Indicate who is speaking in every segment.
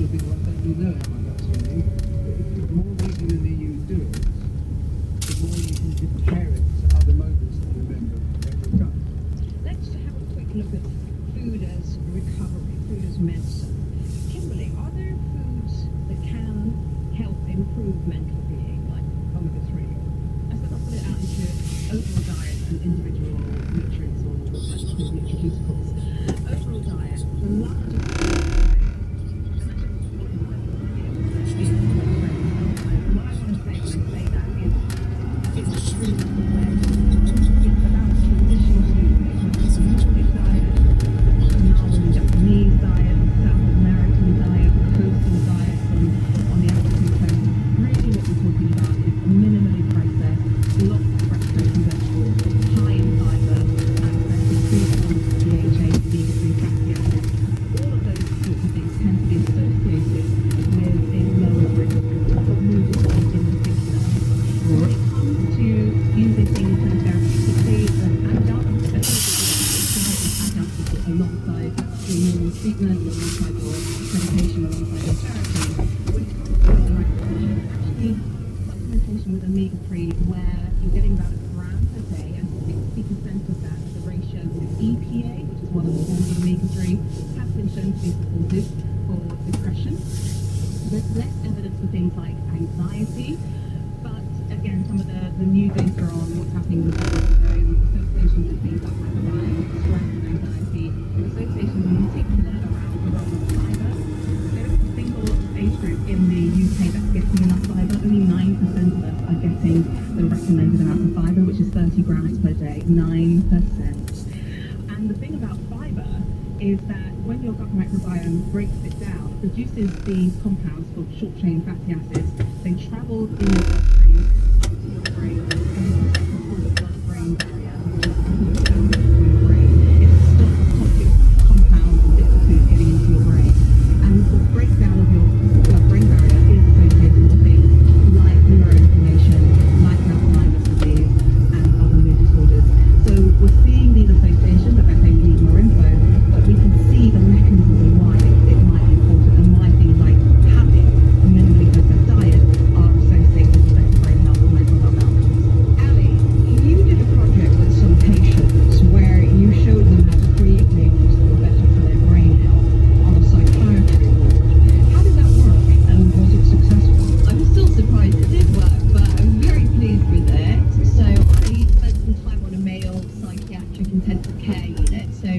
Speaker 1: of people like that, you know how much that's for me. But the more regularly you do it, the more you can compare it to other moments that you remember every time.
Speaker 2: Let's have a quick look at food as recovery, food as medicine. Kimberly, are there foods that can help improve mental being, like omega-3? I suppose I'll put it out into overall diet and individual nutrients or nutraceuticals. Overall diet, the largest alongside your normal treatment, alongside your medication, alongside your therapy. When it comes to the right proportion, actually supplementation with omega-3 where you're getting about a gram per day and 60% of that is a ratio with EPA, which is one of the forms of omega-3, has been shown to be supportive for depression. There's less evidence for things like anxiety, but again, some of the new data on what's happening with associations with things like microbiome, stress and anxiety, associations in particular around fibre. There is a single age group in the UK that's getting enough fibre. Only 9% of us are getting the recommended amount of fibre, which is 30 grams per day. 9%. And the thing about fibre is that when your gut microbiome breaks it down, it produces these compounds called short-chain fatty acids. They travel in your bloodstream up to your brain, and it's called the blood-brain barrier, which is down to your brain. It stops toxic compounds and bits of food getting into your brain. And the breakdown of your blood-brain barrier is associated with things like neuroinflammation, like Alzheimer's disease, and other mood disorders. So we're seeing these associations. I bet they need more info, but we can see the mechanisms why it might be important and why things like having a minimally processed diet are associated with better brain health and mental health outcomes. Ali, you did a project with some patients where you showed them how to create meals that were better for their brain health on a psychiatry ward. How did that work and was it successful?
Speaker 3: I'm still surprised it did work, but I'm very pleased with it. So I spent some time on a male psychiatric intensive care unit. So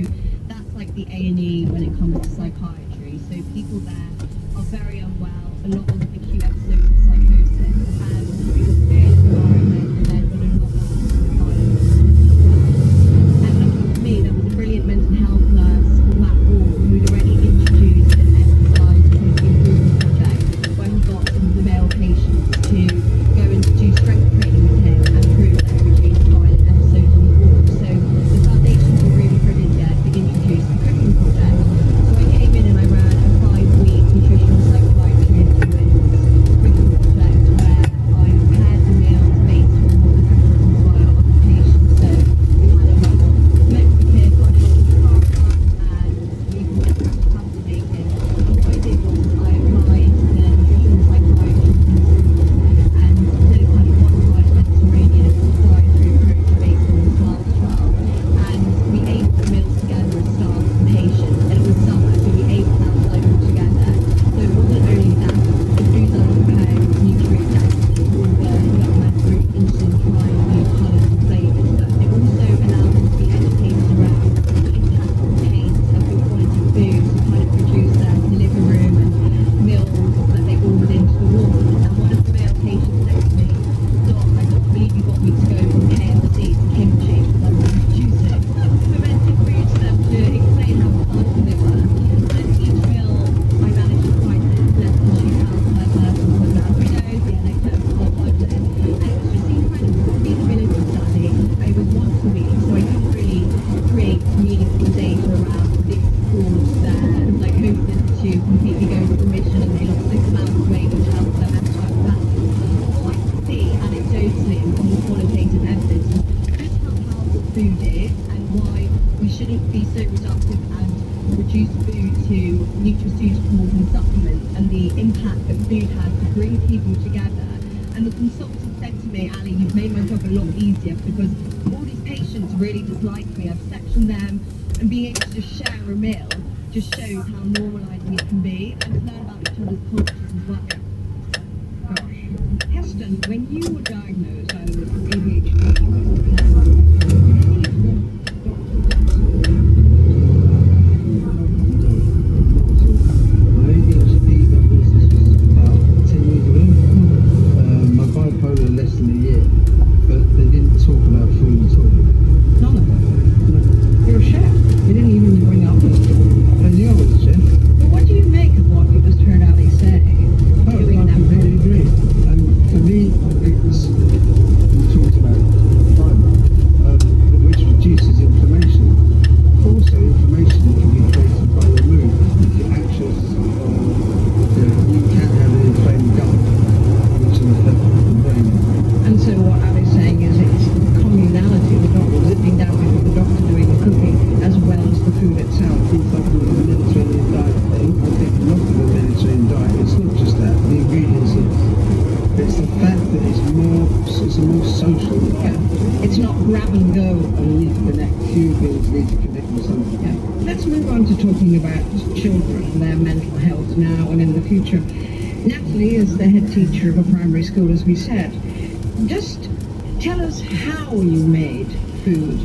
Speaker 3: that's like the A&E when it comes to psychiatry. So people there are very unwell, a lot of acute episodes of psychosis, and it was a weird environment, and there's been a lot of violence as well. And luckily for me, there was a brilliant mental health nurse called Matt Wall who'd already introduced an exercise called the Improvement Project, where he got some of the male patients to go and do strength training with him and prove that it reduced violent episodes on the ward. So the foundations were really put in there to introduce the cooking project. So I came in and I ran a 5-week nutritional psychiatry influence cooking nutraceuticals and supplements and the impact that food has to bring people together. And the consultant said to me, Ali, you've made my job a lot easier because all these patients really dislike me. I've sectioned them, and being able to just share a meal just shows how normalising it can be and to learn about each other's cultures as well.
Speaker 4: Gosh. Heston, when you were diagnosed either with ADHD or
Speaker 1: My ADHD diagnosis was about 10 years ago. My bipolar less than a year, but they didn't talk about food at all.
Speaker 4: none of them?
Speaker 1: No.
Speaker 4: You're a chef. You didn't even bring up this.
Speaker 1: I knew I was a chef.
Speaker 4: But what do you make of what you just heard Ali say?
Speaker 1: Oh, I completely agree. For me, it's, we talked about fibre, which reduces inflammation. Also, inflammation can be created by your mood, your anxious, you can have an inflamed gut, which will affect the brain.
Speaker 4: And so what Ali's saying is it's the communality of the doctor sitting down with the doctor doing the cooking as well as the food itself.
Speaker 1: It's like with the Mediterranean diet thing. I think a lot of the Mediterranean diet, it's not just that, the ingredients, it's the fact that it's a more social diet.
Speaker 4: It's not grab and go.
Speaker 1: And you need to connect, human beings need to connect with something.
Speaker 4: Yeah. Let's move on to talking about children and their mental health now and in the future. Natalie is the head teacher of a primary school, as we said. Just tell us how you made food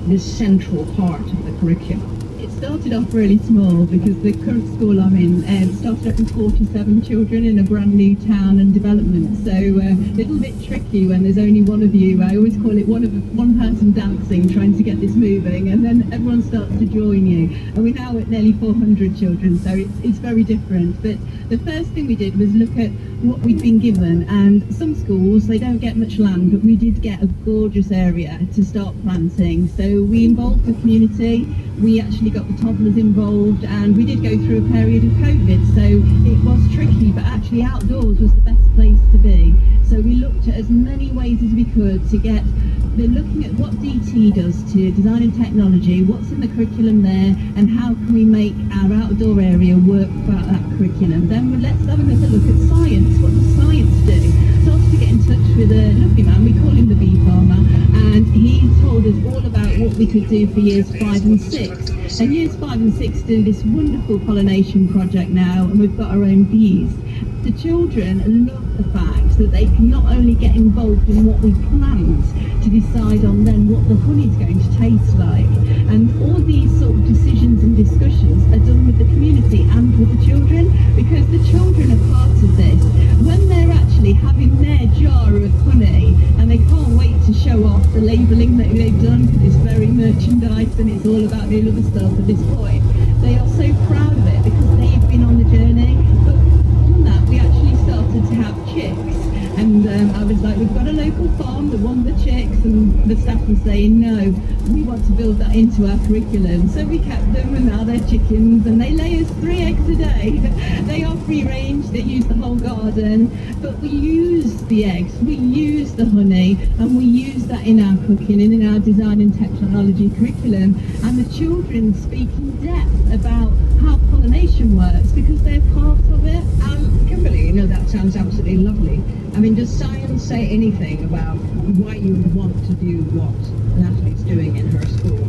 Speaker 4: this central part of the curriculum.
Speaker 3: It started off really small because the current school I'm in started off with 47 children in a brand new town and development. So a little bit tricky when there's only one of you. I always call it one person dancing, trying to get this moving, and then everyone starts to join you. And we're now at nearly 400 children, so it's very different. But the first thing we did was look at what we'd been given, and some schools, they don't get much land, but we did get a gorgeous area to start planting. So we involved the community, we actually got the toddlers involved, and we did go through a period of COVID, so it was tricky, but actually outdoors was the best place to be. So we looked at as many ways as we could to get, they're looking at what DT does to design and technology, what's in the curriculum there, and how can we make our outdoor area work for that curriculum. Then let's have another look at science. What does science do? Started to get in touch with a lovely man, we call him the bee farmer, and he told us all about what we could do for years 5 and 6. And years 5 and 6 do this wonderful pollination project now, and we've got our own bees. The children love the fact that they can not only get involved in what we plant to decide on then what the honey is going to taste like, and all these sort of decisions and discussions are done with the community and with the children, because the children are part of this. When they're actually having their jar of honey and they can't wait to show off the labelling that they've done, because it's very merchandise and it's all about the other stuff at this point, they are so proud of it because they've been on the journey. But on that, we actually started to have chicks, and I was like, we've got a local farm that wants the chicks, and the staff was saying, no, we want to build that into our curriculum. So we kept them, and now they're chickens, and they lay us 3 eggs a day. They are free range, they use the whole garden, but we use the eggs, we use the honey, and we use that in our cooking and in our design and technology curriculum. And the children speak in depth about how pollination works because they're part of it.
Speaker 4: Kimberly, that sounds absolutely lovely. I mean, does science say anything about why you would want to do what Natalie's doing in her school?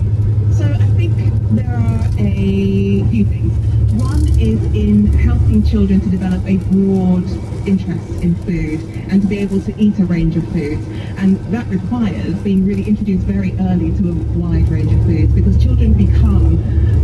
Speaker 2: So I think there are a few things. One is in helping children to develop a broad interest in food and to be able to eat a range of foods. And that requires being really introduced very early to a wide range of foods, because children become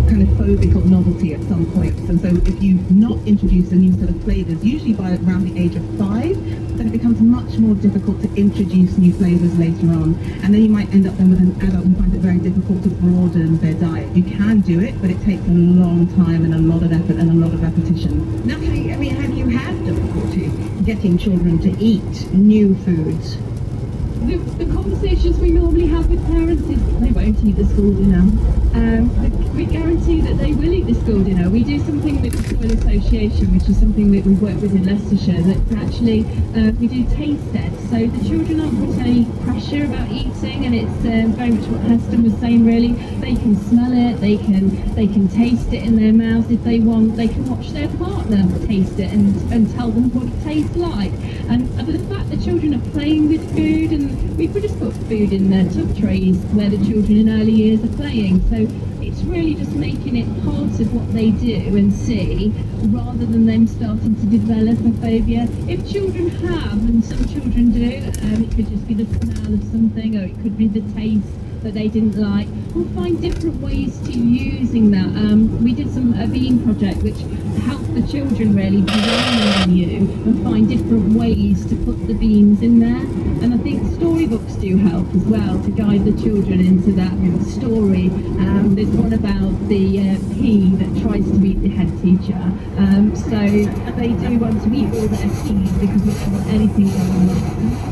Speaker 2: kind of phobic of novelty at some points. And so if you not introduce a new set of flavours, usually by around the age of 5, then it becomes much more difficult to introduce new flavours later on. And then you might end up then with an adult who finds it very difficult to broaden their diet. You can do it, but it takes a long time and a lot of effort and a lot of repetition.
Speaker 4: Natalie, I mean, have you had difficulty getting children to eat new foods?
Speaker 3: the conversations we normally have with parents is they won't eat the school dinner. We guarantee that they will eat the school dinner. We do something with the Soil Association, which is something that we work with in Leicestershire, that actually we do taste tests. So the children aren't put any pressure about eating, and it's very much what Heston was saying really. They can smell it, they can taste it in their mouths if they want, they can watch their partner taste it and tell them what it tastes like. And the fact that children are playing with food, and we could just put food in their tub trays where the children in early years are playing. So it's really just making it part of what they do and see, rather than them starting to develop a phobia. If children have, and some children do, it could just be the smell of something, or it could be the taste that they didn't like. We'll find different ways to using that. We did a bean project which helped the children really design the menu and find different ways to put the beans in there. And I think storybooks do help as well to guide the children into that story. There's one about the pea that tries to beat the head teacher. So they do want to eat all their peas because we don't want anything going wrong.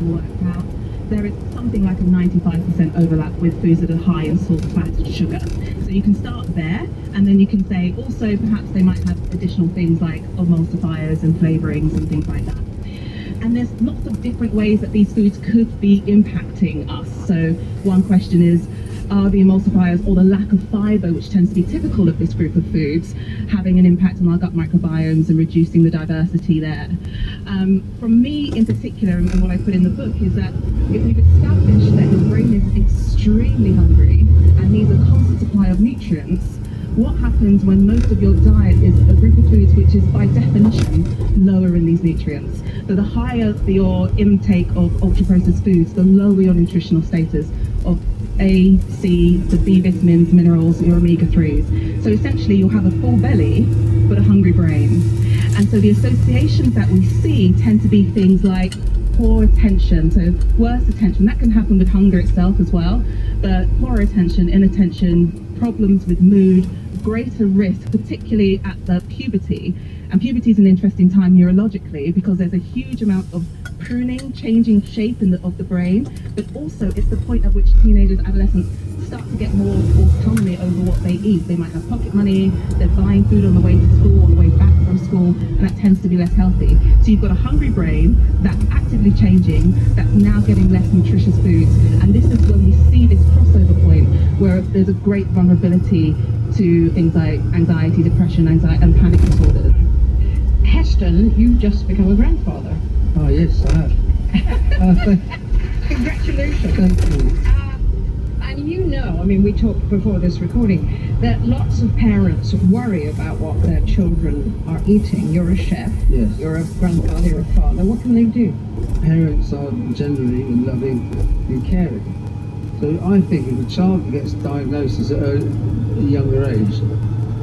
Speaker 2: Worked out, there is something like a 95% overlap with foods that are high in salt, fat and sugar. So you can start there, and then you can say also perhaps they might have additional things like emulsifiers and flavorings and things like that. And there's lots of different ways that these foods could be impacting us. So one question is, are the emulsifiers or the lack of fibre, which tends to be typical of this group of foods, having an impact on our gut microbiomes and reducing the diversity there? From me in particular, and what I put in the book, is that if we've established that your brain is extremely hungry and needs a constant supply of nutrients, what happens when most of your diet is a group of foods which is by definition lower in these nutrients? So the higher your intake of ultra-processed foods, the lower your nutritional status of A, C, the B vitamins, minerals, your omega-3s. So essentially you'll have a full belly, but a hungry brain. And so the associations that we see tend to be things like poor attention, so worse attention. That can happen with hunger itself as well, but poor attention, inattention, problems with mood, greater risk, particularly at the puberty. And puberty is an interesting time neurologically because there's a huge amount of pruning, changing shape of the brain, but also it's the point at which teenagers, adolescents start to get more autonomy over what they eat. They might have pocket money, they're buying food on the way to school, on the way back from school, and that tends to be less healthy. So you've got a hungry brain that's actively changing, that's now getting less nutritious foods. And this is when we see this crossover point where there's a great vulnerability to things like anxiety, depression, and panic disorders.
Speaker 4: Heston, you've just become a grandfather.
Speaker 1: Oh, yes, I have.
Speaker 4: Congratulations.
Speaker 1: Thank you.
Speaker 4: And you know, I mean, we talked before this recording, that lots of parents worry about what their children are eating. You're a chef.
Speaker 1: Yes.
Speaker 4: You're a grandfather, you're a father. What can they do?
Speaker 1: Parents are generally loving and caring. So I think if a child gets diagnosis at a younger age,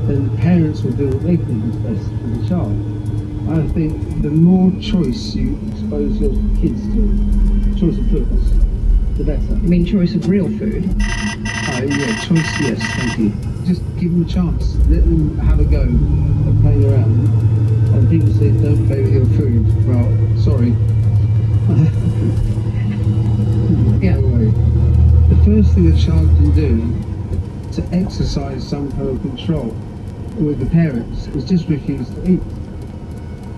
Speaker 1: then parents will do what they think is best for the child. I think the more choice you expose your kids to, choice of foods, the better.
Speaker 4: You mean choice of real food?
Speaker 1: Yeah, choice, yes, thank you. Just give them a chance. Let them have a go at playing around. And people say, don't play with your food. Well, sorry.
Speaker 4: Yeah.
Speaker 1: Anyway, the first thing a child can do to exercise some kind of control with the parents is just refuse to eat.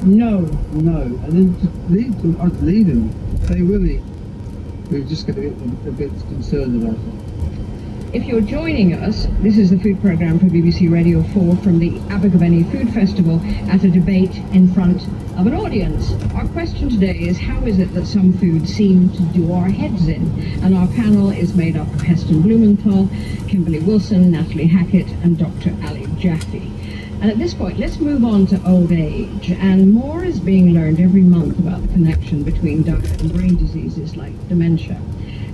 Speaker 4: No.
Speaker 1: No, and then just leave them. I'd leave them. They will eat. We're just going to get a bit concerned about it.
Speaker 4: If you're joining us, this is the food programme for BBC Radio 4 from the Abergavenny Food Festival at a debate in front of an audience. Our question today is, how is it that some foods seem to do our heads in? And our panel is made up of Heston Blumenthal, Kimberly Wilson, Natalie Hackett and Dr. Ali Jaffe. And at this point, let's move on to old age. And more is being learned every month about the connection between diet and brain diseases like dementia.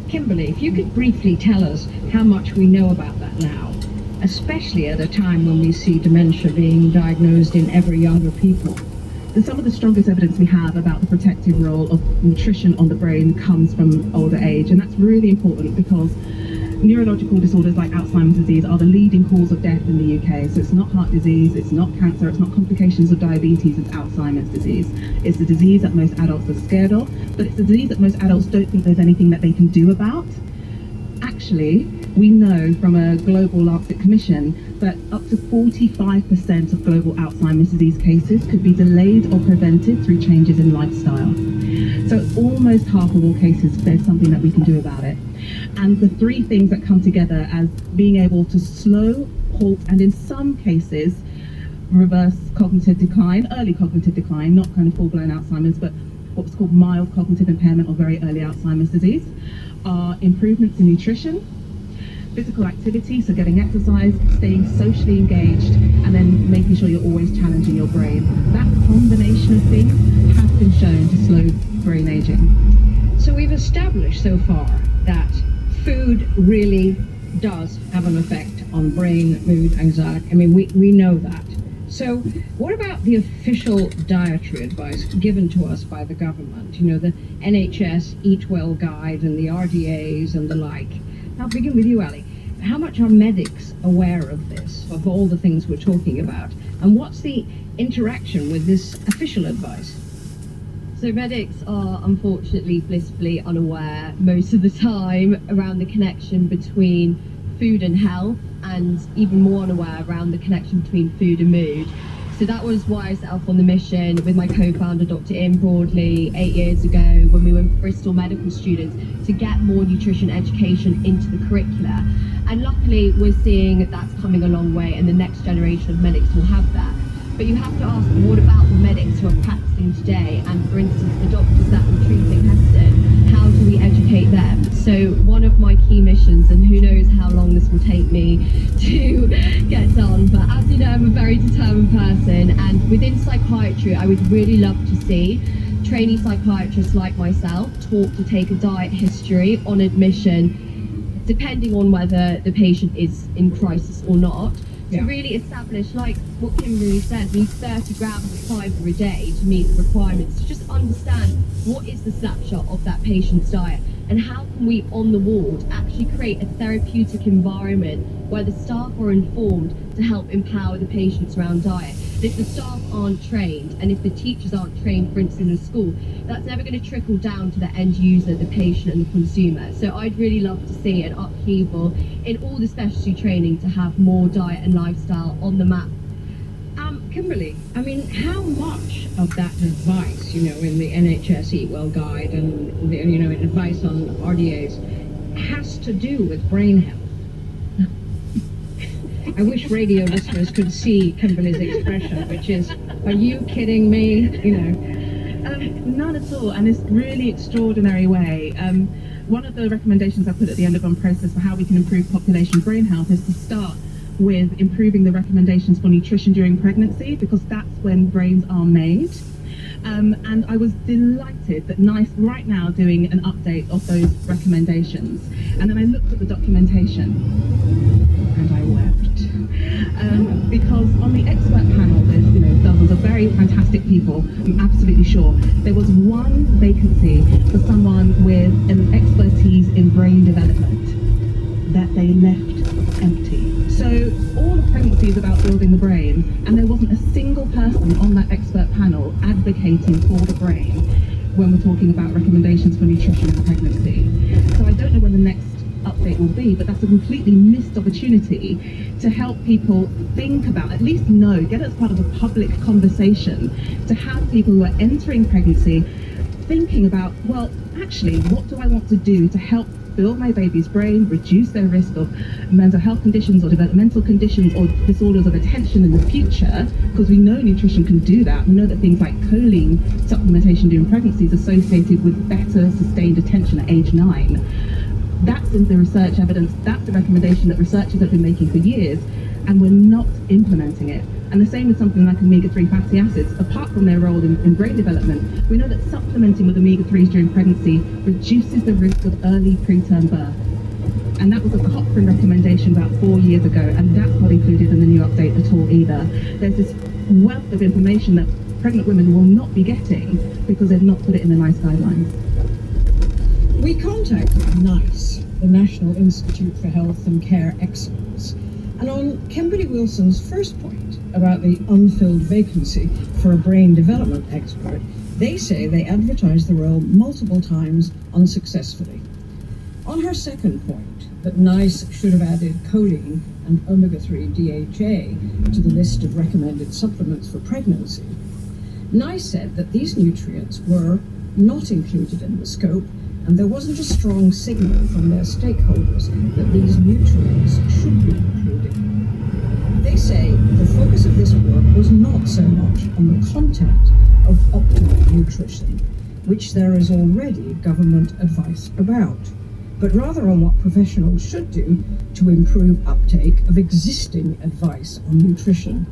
Speaker 4: Kimberly, if you could briefly tell us how much we know about that now, especially at a time when we see dementia being diagnosed in ever younger people.
Speaker 2: Some of the strongest evidence we have about the protective role of nutrition on the brain comes from older age, and that's really important because neurological disorders like Alzheimer's disease are the leading cause of death in the UK. So it's not heart disease, it's not cancer, it's not complications of diabetes, it's Alzheimer's disease. It's the disease that most adults are scared of, but it's the disease that most adults don't think there's anything that they can do about. Actually, we know from a global Lancet commission that up to 45% of global Alzheimer's disease cases could be delayed or prevented through changes in lifestyle. So almost half of all cases, there's something that we can do about it. And the three things that come together as being able to slow, halt, and in some cases, reverse cognitive decline, early cognitive decline, not kind of full-blown Alzheimer's, but what's called mild cognitive impairment or very early Alzheimer's disease, are improvements in nutrition, physical activity, so getting exercise, staying socially engaged, and then making sure you're always challenging your brain. That combination of things has been shown to slow brain aging.
Speaker 4: So we've established so far that food really does have an effect on brain, mood, anxiety. I mean, we know that. So what about the official dietary advice given to us by the government? You know, the NHS Eat Well Guide and the RDAs and the like. I'll begin with you, Ali. How much are medics aware of this, of all the things we're talking about? And what's the interaction with this official advice?
Speaker 3: So medics are unfortunately blissfully unaware most of the time around the connection between food and health, and even more unaware around the connection between food and mood. So that was why I set off on the mission with my co-founder, Dr. Im Broadley, 8 years ago when we were Bristol medical students to get more nutrition education into the curricula. And luckily we're seeing that's coming a long way and the next generation of medics will have that. But you have to ask, what about the medics who are practicing today? And for instance, the doctors that were treating Heston, how do we educate them? So one of my key missions, and who knows how long this will take me to get done, but as you know, I'm a very determined person, and within psychiatry, I would really love to see trainee psychiatrists like myself taught to take a diet history on admission, depending on whether the patient is in crisis or not. To really establish, like what Kimberly said, we need 30 grams of fibre a day to meet the requirements, to just understand what is the snapshot of that patient's diet and how can we on the ward actually create a therapeutic environment where the staff are informed to help empower the patients around diet. And if the staff aren't trained and if the teachers aren't trained, for instance, in a school, that's never going to trickle down to the end user, the patient and the consumer. So I'd really love to see an upheaval in all the specialty training to have more diet and lifestyle on the map.
Speaker 4: Kimberly, I mean, how much of that advice, you know, in the NHS Eat Well Guide and, the, you know, advice on RDAs has to do with brain health? I wish radio listeners could see Kimberly's expression, which is, are you kidding me? You know.
Speaker 2: None at all, and it's really extraordinary way. One of the recommendations I put at the end of our process for how we can improve population brain health is to start with improving the recommendations for nutrition during pregnancy, because that's when brains are made. And I was delighted that NICE right now doing an update of those recommendations. And then I looked at the documentation and I wept. Because on the expert panel, there's dozens of very fantastic people, I'm absolutely sure. There was one vacancy for someone with an expertise in brain development that they left empty. So all of pregnancy is about building the brain, and there wasn't a single person on that expert panel advocating for the brain when we're talking about recommendations for nutrition in pregnancy. So I don't know when the next update will be, but that's a completely missed opportunity to help people think about, at least know, get it as part of a public conversation, to have people who are entering pregnancy thinking about, well, actually, what do I want to do to help build my baby's brain, reduce their risk of mental health conditions or developmental conditions or disorders of attention in the future, because we know nutrition can do that. We know that things like choline supplementation during pregnancy is associated with better sustained attention at age 9. That's in the research evidence, that's the recommendation that researchers have been making for years. and we're not implementing it. And the same with something like omega-3 fatty acids. Apart from their role in brain development, we know that supplementing with omega-3s during pregnancy reduces the risk of early preterm birth. And that was a Cochrane recommendation about 4 years ago, and that's not included in the new update at all either. There's this wealth of information that pregnant women will not be getting because they've not put it in the NICE guidelines.
Speaker 4: We contacted NICE, the National Institute for Health and Care Excellence, and on Kimberly Wilson's first point about the unfilled vacancy for a brain development expert, they say they advertised the role multiple times unsuccessfully. On her second point, that NICE should have added choline and omega-3 DHA to the list of recommended supplements for pregnancy, NICE said that these nutrients were not included in the scope, and there wasn't a strong signal from their stakeholders that these nutrients should be included. They say the focus of this work was not so much on the content of optimal nutrition, which there is already government advice about, but rather on what professionals should do to improve uptake of existing advice on nutrition.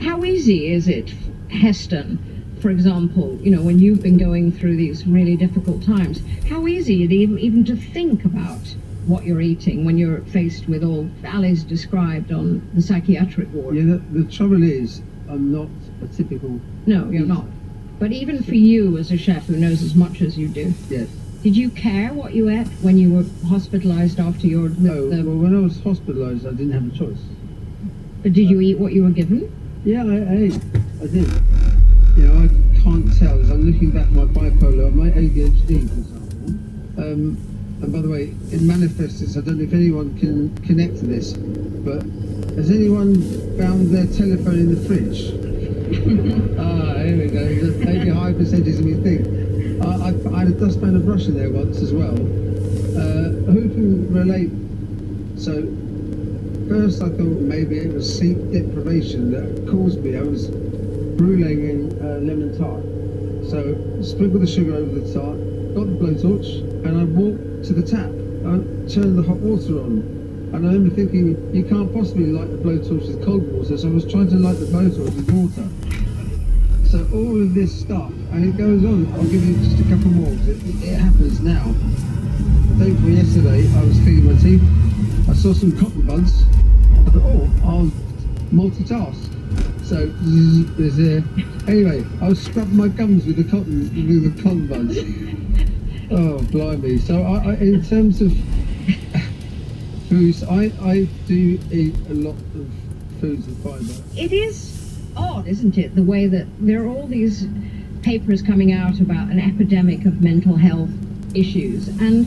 Speaker 5: How easy is it, Heston, for example, when you've been going through these really difficult times, how easy is it even to think about what you're eating when you're faced with all Ali's described on the psychiatric ward?
Speaker 1: Yeah, the trouble is, I'm not a typical...
Speaker 5: No, you're not. But even for you as a chef who knows as much as you do,
Speaker 1: Yes.
Speaker 5: did you care what you ate when you were hospitalised after your...
Speaker 1: No, well, when I was hospitalised, I didn't have a choice.
Speaker 5: But did you eat what you were given?
Speaker 1: Yeah, I ate. I did. I can't tell. As I'm looking back at my bipolar, my ADHD, for example. And by the way, it manifests. I don't know if anyone can connect to this, but has anyone found their telephone in the fridge? Here we go. There's maybe a higher percentage than we think. I had a dustpan of brush in there once as well. Who can relate? So, first I thought maybe it was sleep deprivation that caused me. I was brulee in lemon tart. So, sprinkled the sugar over the tart, got the blowtorch, and I walked to the tap. I turned the hot water on. And I remember thinking, you can't possibly light the blowtorch with cold water, so I was trying to light the blowtorch with water. So all of this stuff, and it goes on. I'll give you just a couple more. It happens now. The day before yesterday, I was cleaning my teeth. I saw some cotton buds. I thought, I'll multitask. So there's anyway, I was scrubbing my gums with the cotton buds. Oh, blimey! So I in terms of foods, I do eat a lot of foods with fibre.
Speaker 5: It is odd, isn't it, the way that there are all these papers coming out about an epidemic of mental health issues, and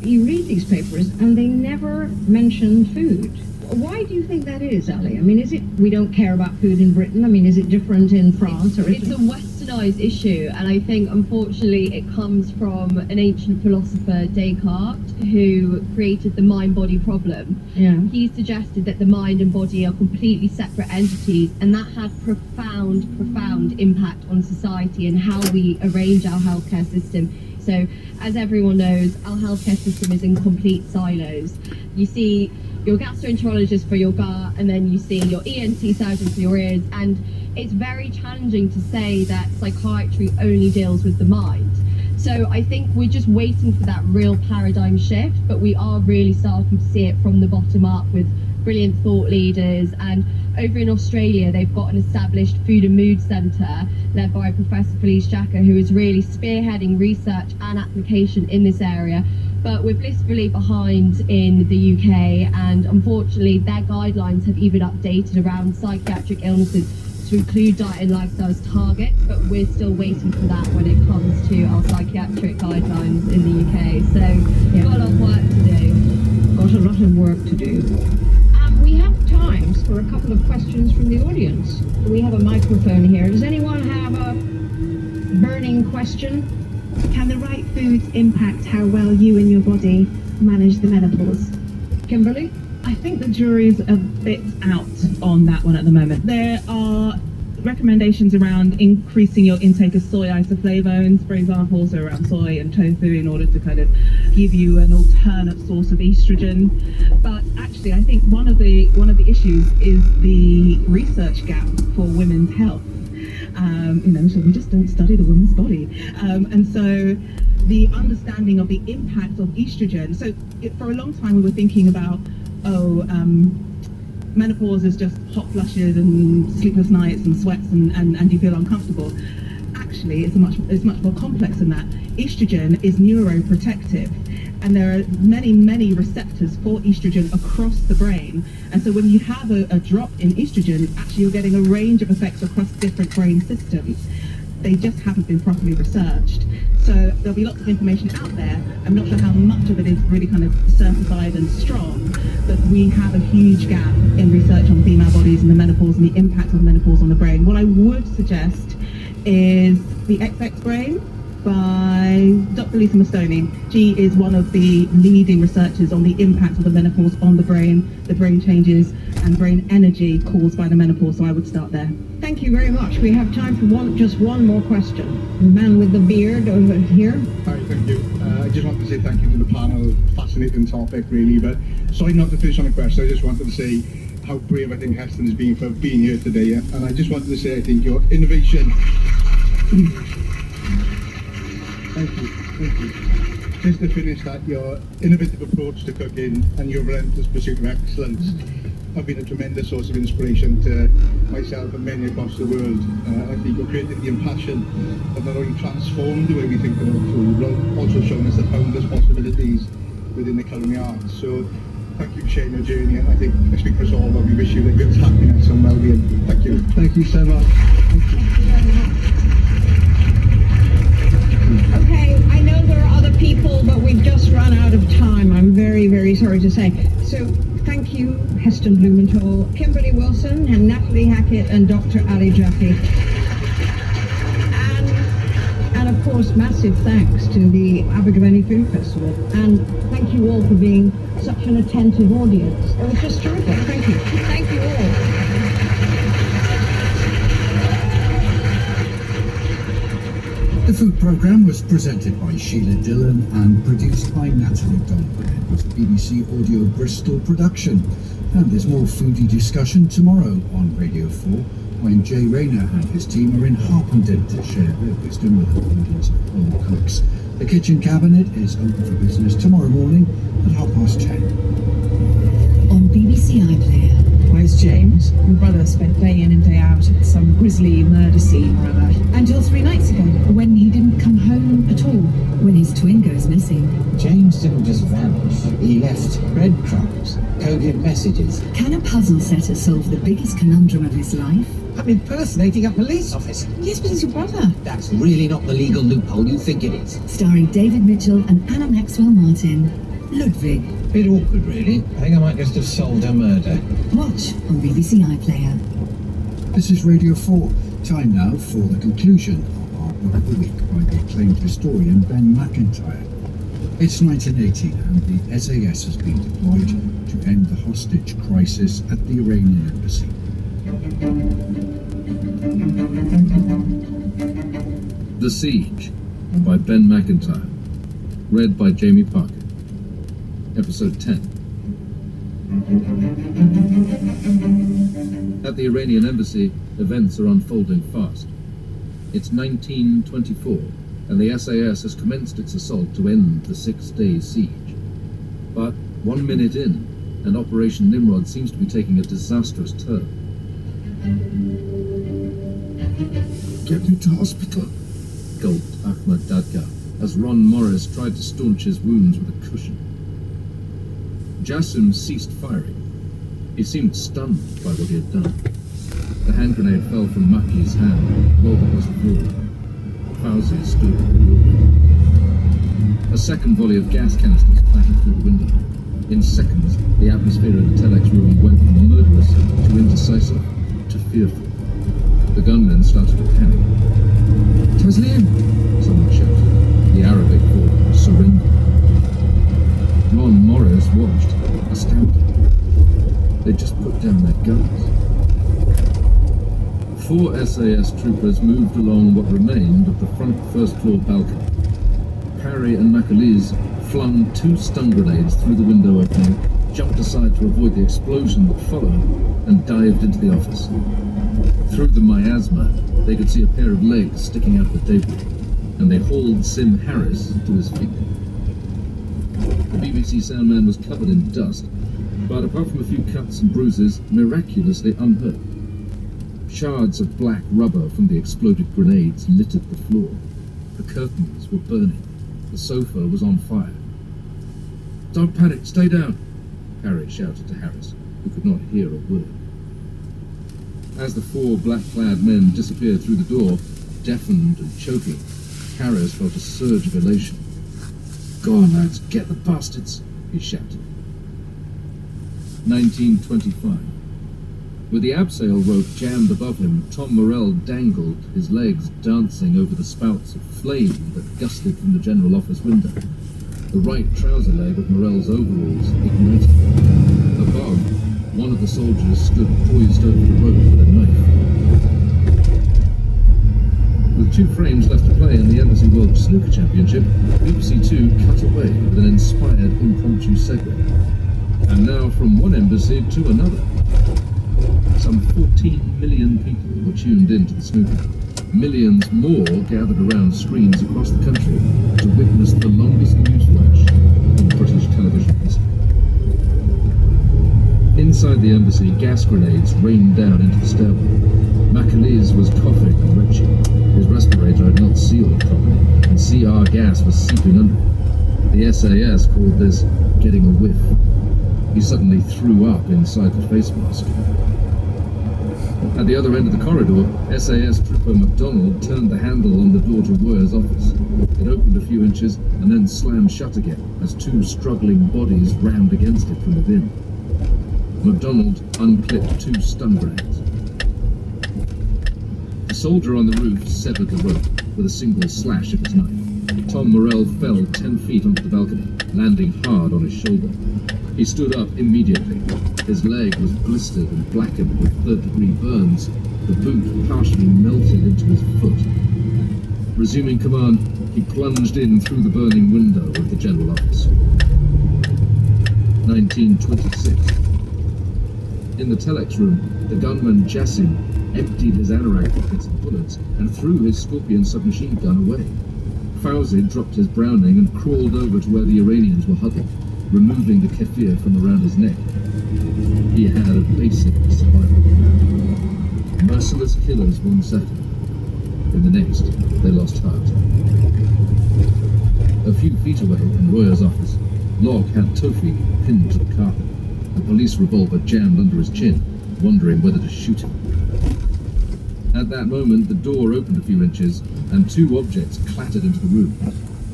Speaker 5: you read these papers and they never mention food. Why do you think that is, Ali? I mean, is it we don't care about food in Britain? I mean, is it different in France? Or
Speaker 3: It's a westernised issue, and I think unfortunately it comes from an ancient philosopher, Descartes, who created the mind-body problem.
Speaker 5: Yeah.
Speaker 3: He suggested that the mind and body are completely separate entities, and that had profound impact on society and how we arrange our healthcare system. So, as everyone knows, our healthcare system is in complete silos. You see your gastroenterologist for your gut, and then you see your ENT surgeon for your ears, and it's very challenging to say that psychiatry only deals with the mind. So I think we're just waiting for that real paradigm shift, but we are really starting to see it from the bottom up with brilliant thought leaders. And over in Australia, they've got an established food and mood centre led by Professor Felice Jacka, who is really spearheading research and application in this area. But we're blissfully behind in the UK, and unfortunately their guidelines have even updated around psychiatric illnesses to include diet and lifestyles targets, but we're still waiting for that when it comes to our psychiatric guidelines in the UK. So we've got a lot of work to do.
Speaker 5: Got a lot of work to do. We have times for a couple of questions from the audience. We have a microphone here. Does anyone have a burning question?
Speaker 2: Can the right foods impact how well you and your body manage the menopause?
Speaker 5: Kimberly?
Speaker 2: I think the jury's a bit out on that one at the moment. There are recommendations around increasing your intake of soy isoflavones, for example, so around soy and tofu, in order to kind of give you an alternate source of estrogen. But actually, I think one of the issues is the research gap for women's health. So we just don't study the woman's body, and so the understanding of the impact of estrogen. So for a long time we were thinking about, menopause is just hot flushes and sleepless nights and sweats and you feel uncomfortable. Actually, it's much more complex than that. Estrogen is neuroprotective, and there are many receptors for estrogen across the brain. And so when you have a drop in estrogen, actually you're getting a range of effects across different brain systems. They just haven't been properly researched. So there'll be lots of information out there. I'm not sure how much of it is really kind of certified and strong, but we have a huge gap in research on female bodies and the menopause and the impact of menopause on the brain. What I would suggest is the XX Brain by Dr. Lisa Mastoni. She is one of the leading researchers on the impact of the menopause on the brain changes and brain energy caused by the menopause, so I would start there.
Speaker 4: Thank you very much. We have time for just one more question. The man with the beard over here.
Speaker 6: Hi, thank you. I just wanted to say thank you to the panel. Fascinating topic, really. But sorry not to finish on a question. I just wanted to say how brave I think Heston has been for being here today. And I just wanted to say I think your innovation... Thank you. Just to finish that, your innovative approach to cooking and your relentless pursuit of excellence have been a tremendous source of inspiration to myself and many across the world. I think your creativity and passion have not only transformed the way we think about food, but also shown us the boundless possibilities within the culinary arts. So thank you for sharing your journey, and I think I speak for us all when we wish you the good happiness and well-being. Thank you.
Speaker 1: Thank you so much.
Speaker 4: Okay, I know there are other people, but we've just run out of time. I'm very, very sorry to say. So thank you, Heston Blumenthal, Kimberly Wilson, and Natalie Hackett, and Dr. Ali Jaffe. And of course, massive thanks to the Abergavenny Food Festival. And thank you all for being such an attentive audience. It was just terrific. Thank you. Thank you all.
Speaker 7: The food programme was presented by Sheila Dillon and produced by Natalie Donovan. It was a BBC Audio Bristol production. And there's more foodie discussion tomorrow on Radio 4 when Jay Rayner and his team are in Harpenden to share their wisdom with the audience of home cooks. The kitchen cabinet is open for business tomorrow morning at 10:30.
Speaker 8: On BBC iPlayer.
Speaker 2: Where's James? My brother spent day in and day out at some grisly murder scene or other.
Speaker 8: Until 3 nights ago, when he didn't come home at all. When his twin goes missing.
Speaker 9: James didn't just vanish. He left breadcrumbs, coded messages.
Speaker 8: Can a puzzle setter solve the biggest conundrum of his life?
Speaker 9: I'm impersonating a police officer.
Speaker 8: Yes, but he's your brother.
Speaker 9: That's really not the legal loophole you think it is.
Speaker 8: Starring David Mitchell and Anna Maxwell Martin. Ludwig.
Speaker 9: Bit awkward, really. I think I might just have solved a murder.
Speaker 8: Watch on BBC iPlayer.
Speaker 7: This is Radio 4. Time now for the conclusion of our Book of the Week by the acclaimed historian Ben McIntyre. It's 1980 and the SAS has been deployed to end the hostage crisis at the Iranian embassy.
Speaker 10: The Siege by Ben McIntyre. Read by Jamie Parker. Episode 10. At the Iranian embassy, events are unfolding fast. It's 1924, and the SAS has commenced its assault to end the 6-day siege. But 1 minute in, and Operation Nimrod seems to be taking a disastrous turn.
Speaker 7: Get me to hospital,
Speaker 10: Gulped Ahmad Dadgah as Ron Morris tried to staunch his wounds with a cushion. Jassim ceased firing. He seemed stunned by what he had done. The hand grenade fell from Maki's hand, rolled across the floor. Fauzi stood bewildered. A second volley of gas canisters clattered through the window. In seconds, the atmosphere in the telex room went from murderous to indecisive to fearful. The gunmen started to panic. "Taslim!" someone shouted. The Arabic for surrender. Ron Morris watched, astounded. They just put down their guns. 4 SAS troopers moved along what remained of the front first-floor balcony. Parry and McAleese flung 2 stun grenades through the window opening, jumped aside to avoid the explosion that followed, and dived into the office. Through the miasma, they could see a pair of legs sticking out of the debris, and they hauled Sim Harris to his feet. The BBC soundman was covered in dust, but apart from a few cuts and bruises, miraculously unhurt. Shards of black rubber from the exploded grenades littered the floor. The curtains were burning. The sofa was on fire. "Don't panic, stay down," Parry shouted to Harris, who could not hear a word. As the 4 black-clad men disappeared through the door, deafened and choking, Harris felt a surge of elation. "Go on, lads, get the bastards," he shouted. 1925. With the abseil rope jammed above him, Tom Morell dangled, his legs dancing over the spouts of flame that gusted from the general office window. The right trouser leg of Morell's overalls ignited. Above, one of the soldiers stood poised over the rope with a knife. With 2 frames left to play in the Embassy World Snooker Championship, BBC 2 cut away with an inspired impromptu segue. And now from one embassy to another. Some 14 million people were tuned in to the snooker. Millions more gathered around screens across the country to witness the longest news flash in British television history. Inside the embassy, gas grenades rained down into the stairwell. McAleese was coughing and retching. His respirator had not sealed properly, and CR gas was seeping under it. The SAS called this getting a whiff. He suddenly threw up inside the face mask. At the other end of the corridor, SAS Trooper MacDonald turned the handle on the door to Royer's office. It opened a few inches and then slammed shut again as 2 struggling bodies rammed against it from within. MacDonald unclipped 2 stun grenades. The soldier on the roof severed the rope with a single slash of his knife. Tom Morell fell 10 feet onto the balcony, landing hard on his shoulder. He stood up immediately. His leg was blistered and blackened with 3rd-degree burns. The boot partially melted into his foot. Resuming command, he plunged in through the burning window of the general office. 1926. In the telex room, the gunman Jassim emptied his anorak pockets of bullets and threw his Scorpion submachine gun away. Fauzi dropped his Browning and crawled over to where the Iranians were huddled, removing the keffir from around his neck. He had a basic survival. Merciless killers 1 second. In the next, they lost heart. A few feet away, in Royer's office, Locke had Tawfik pinned to the carpet, a police revolver jammed under his chin, wondering whether to shoot him. At that moment, the door opened a few inches, and 2 objects clattered into the room.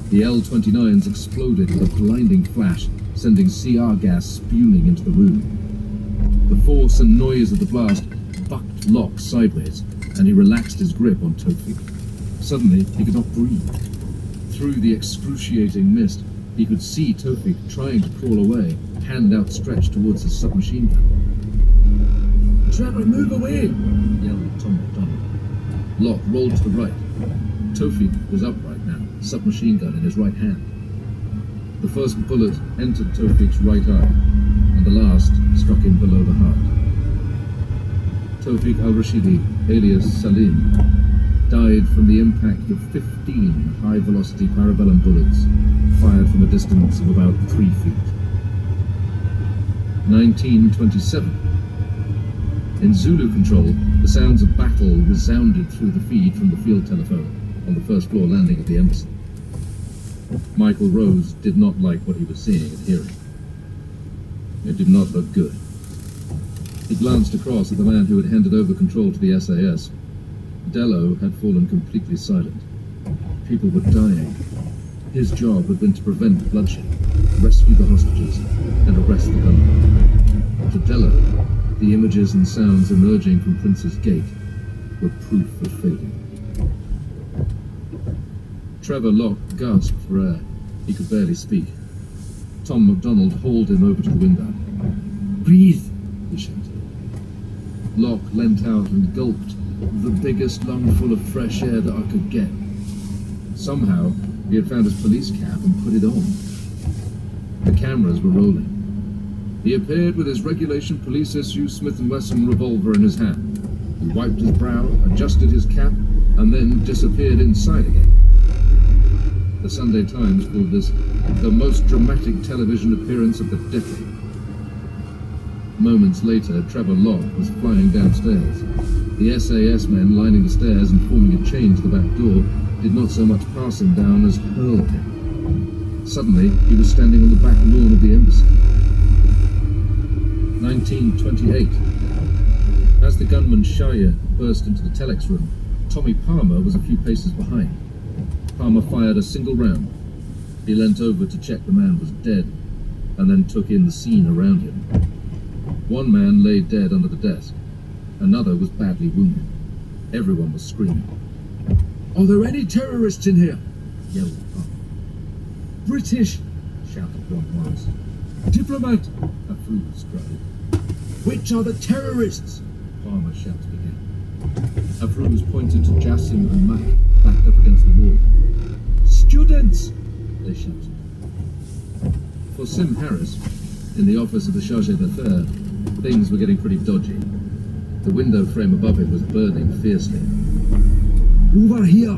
Speaker 10: The L-29s exploded with a blinding flash, sending CR gas spewing into the room. The force and noise of the blast bucked Locke sideways, and he relaxed his grip on Tawfik. Suddenly, he could not breathe. Through the excruciating mist, he could see Tawfik trying to crawl away, hand outstretched towards his submachine gun. "Trevor, move away!" yelled Tom MacDonald. Locke rolled to the right. Tawfik was upright now, submachine gun in his right hand. The first bullet entered Tawfik's right eye, and the last struck him below the heart. Tawfik al-Rashidi, alias Salim, died from the impact of 15 high-velocity parabellum bullets fired from a distance of about 3 feet. 1927. In Zulu control, the sounds of battle resounded through the feed from the field telephone on the first floor landing of the embassy. Michael Rose did not like what he was seeing and hearing. It did not look good. He glanced across at the man who had handed over control to the SAS. Dello had fallen completely silent. People were dying. His job had been to prevent bloodshed, rescue the hostages, and arrest the gunman. To Dello, the images and sounds emerging from Prince's Gate were proof of failure. Trevor Locke gasped for air. He could barely speak. Tom MacDonald hauled him over to the window. "Breathe," he shouted. Locke leant out and gulped the biggest lungful of fresh air that I could get. Somehow, he had found his police cap and put it on. The cameras were rolling. He appeared with his regulation police SU Smith & Wesson revolver in his hand. He wiped his brow, adjusted his cap, and then disappeared inside again. The Sunday Times called this the most dramatic television appearance of the decade. Moments later, Trevor Locke was flying downstairs. The SAS men lining the stairs and forming a chain to the back door did not so much pass him down as hurl him. Suddenly, he was standing on the back lawn of the embassy. 1928. As the gunman Shaya burst into the telex room, Tommy Palmer was a few paces behind. Palmer fired a single round. He leant over to check the man was dead, and then took in the scene around him. One man lay dead under the desk. Another was badly wounded. Everyone was screaming. "Are there any terrorists in here?" yelled Palmer. "British!" shouted one voice. "Diplomat!" a Fruz cried. "Which are the terrorists?" Palmer shouted again. A Fruz pointed to Jassim and Mac, backed up against the wall. "Students!" they shouted. For Sim Harris, in the office of the Chargé d'Affaires, things were getting pretty dodgy. The window frame above him was burning fiercely. "Over here!"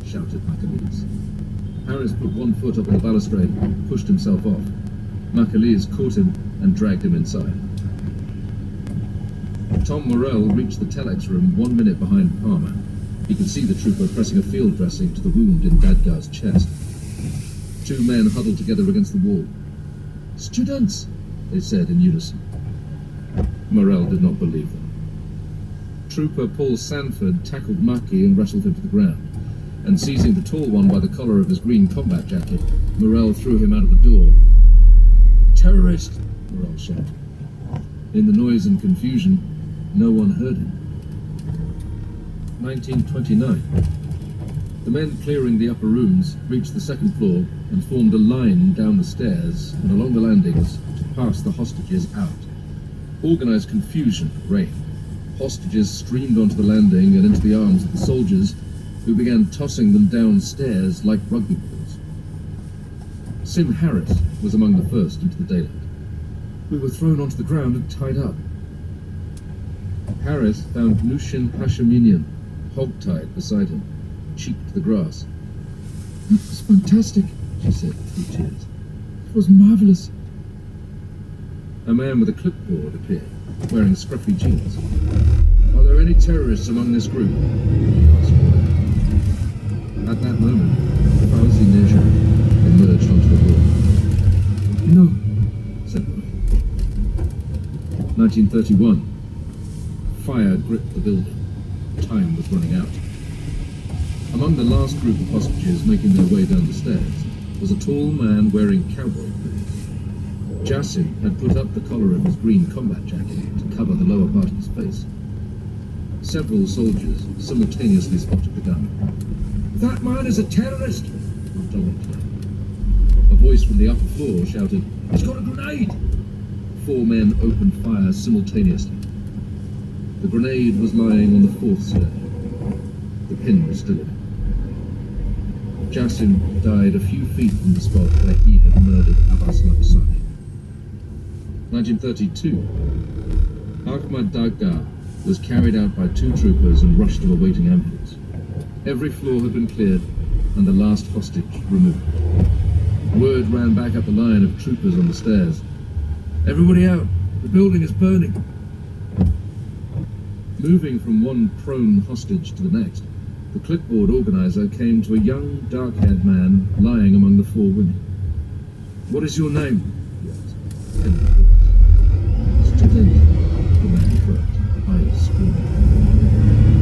Speaker 10: shouted Macalise. Harris put one foot up on the balustrade, pushed himself off. Macalise caught him and dragged him inside. Tom Morrell reached the telex room 1 minute behind Palmer. He could see the trooper pressing a field dressing to the wound in Dadgar's chest. Two men huddled together against the wall. "Students!" they said in unison. Morrell did not believe them. Trooper Paul Sanford tackled Mackie and wrestled him to the ground, and seizing the tall one by the collar of his green combat jacket, Morrell threw him out of the door. "Terrorist!" Morrell shouted. In the noise and confusion, no one heard him. 1929. The men clearing the upper rooms reached the second floor and formed a line down the stairs and along the landings to pass the hostages out. Organized confusion reigned. Hostages streamed onto the landing and into the arms of the soldiers, who began tossing them downstairs like rugby balls. Sim Harris was among the first into the daylight. "We were thrown onto the ground and tied up." Harris found Nushin Hasheminian hog-tied beside him, cheek to the grass. "That was fantastic," she said through tears. "It was marvelous." A man with a clipboard appeared, wearing scruffy jeans. "Are there any terrorists among this group?" he asked. At that moment, Fauzi Nejad emerged onto the wall. "No," said Roy. 1931. Fire gripped the building. Time was running out. Among the last group of hostages making their way down the stairs was a tall man wearing cowboy boots. Jassim had put up the collar of his green combat jacket to cover the lower part of his face. Several soldiers simultaneously spotted the gun. "That man is a terrorist!" McDonald claimed. A voice from the upper floor shouted, "He's got a grenade!" 4 men opened fire simultaneously. The grenade was lying on the 4th stair. The pin was still in it. Jassim died a few feet from the spot where he had murdered Abbas Labusani. 1932. Ahmad Daggar was carried out by 2 troopers and rushed to a waiting ambulance. Every floor had been cleared and the last hostage removed. Word ran back up the line of troopers on the stairs. "Everybody out! The building is burning!" Moving from one prone hostage to the next, the clipboard organizer came to a young, dark-haired man lying among the 4 women. "What is your name?" he asked. In the voice. "Student," the man croaked, eyes screaming.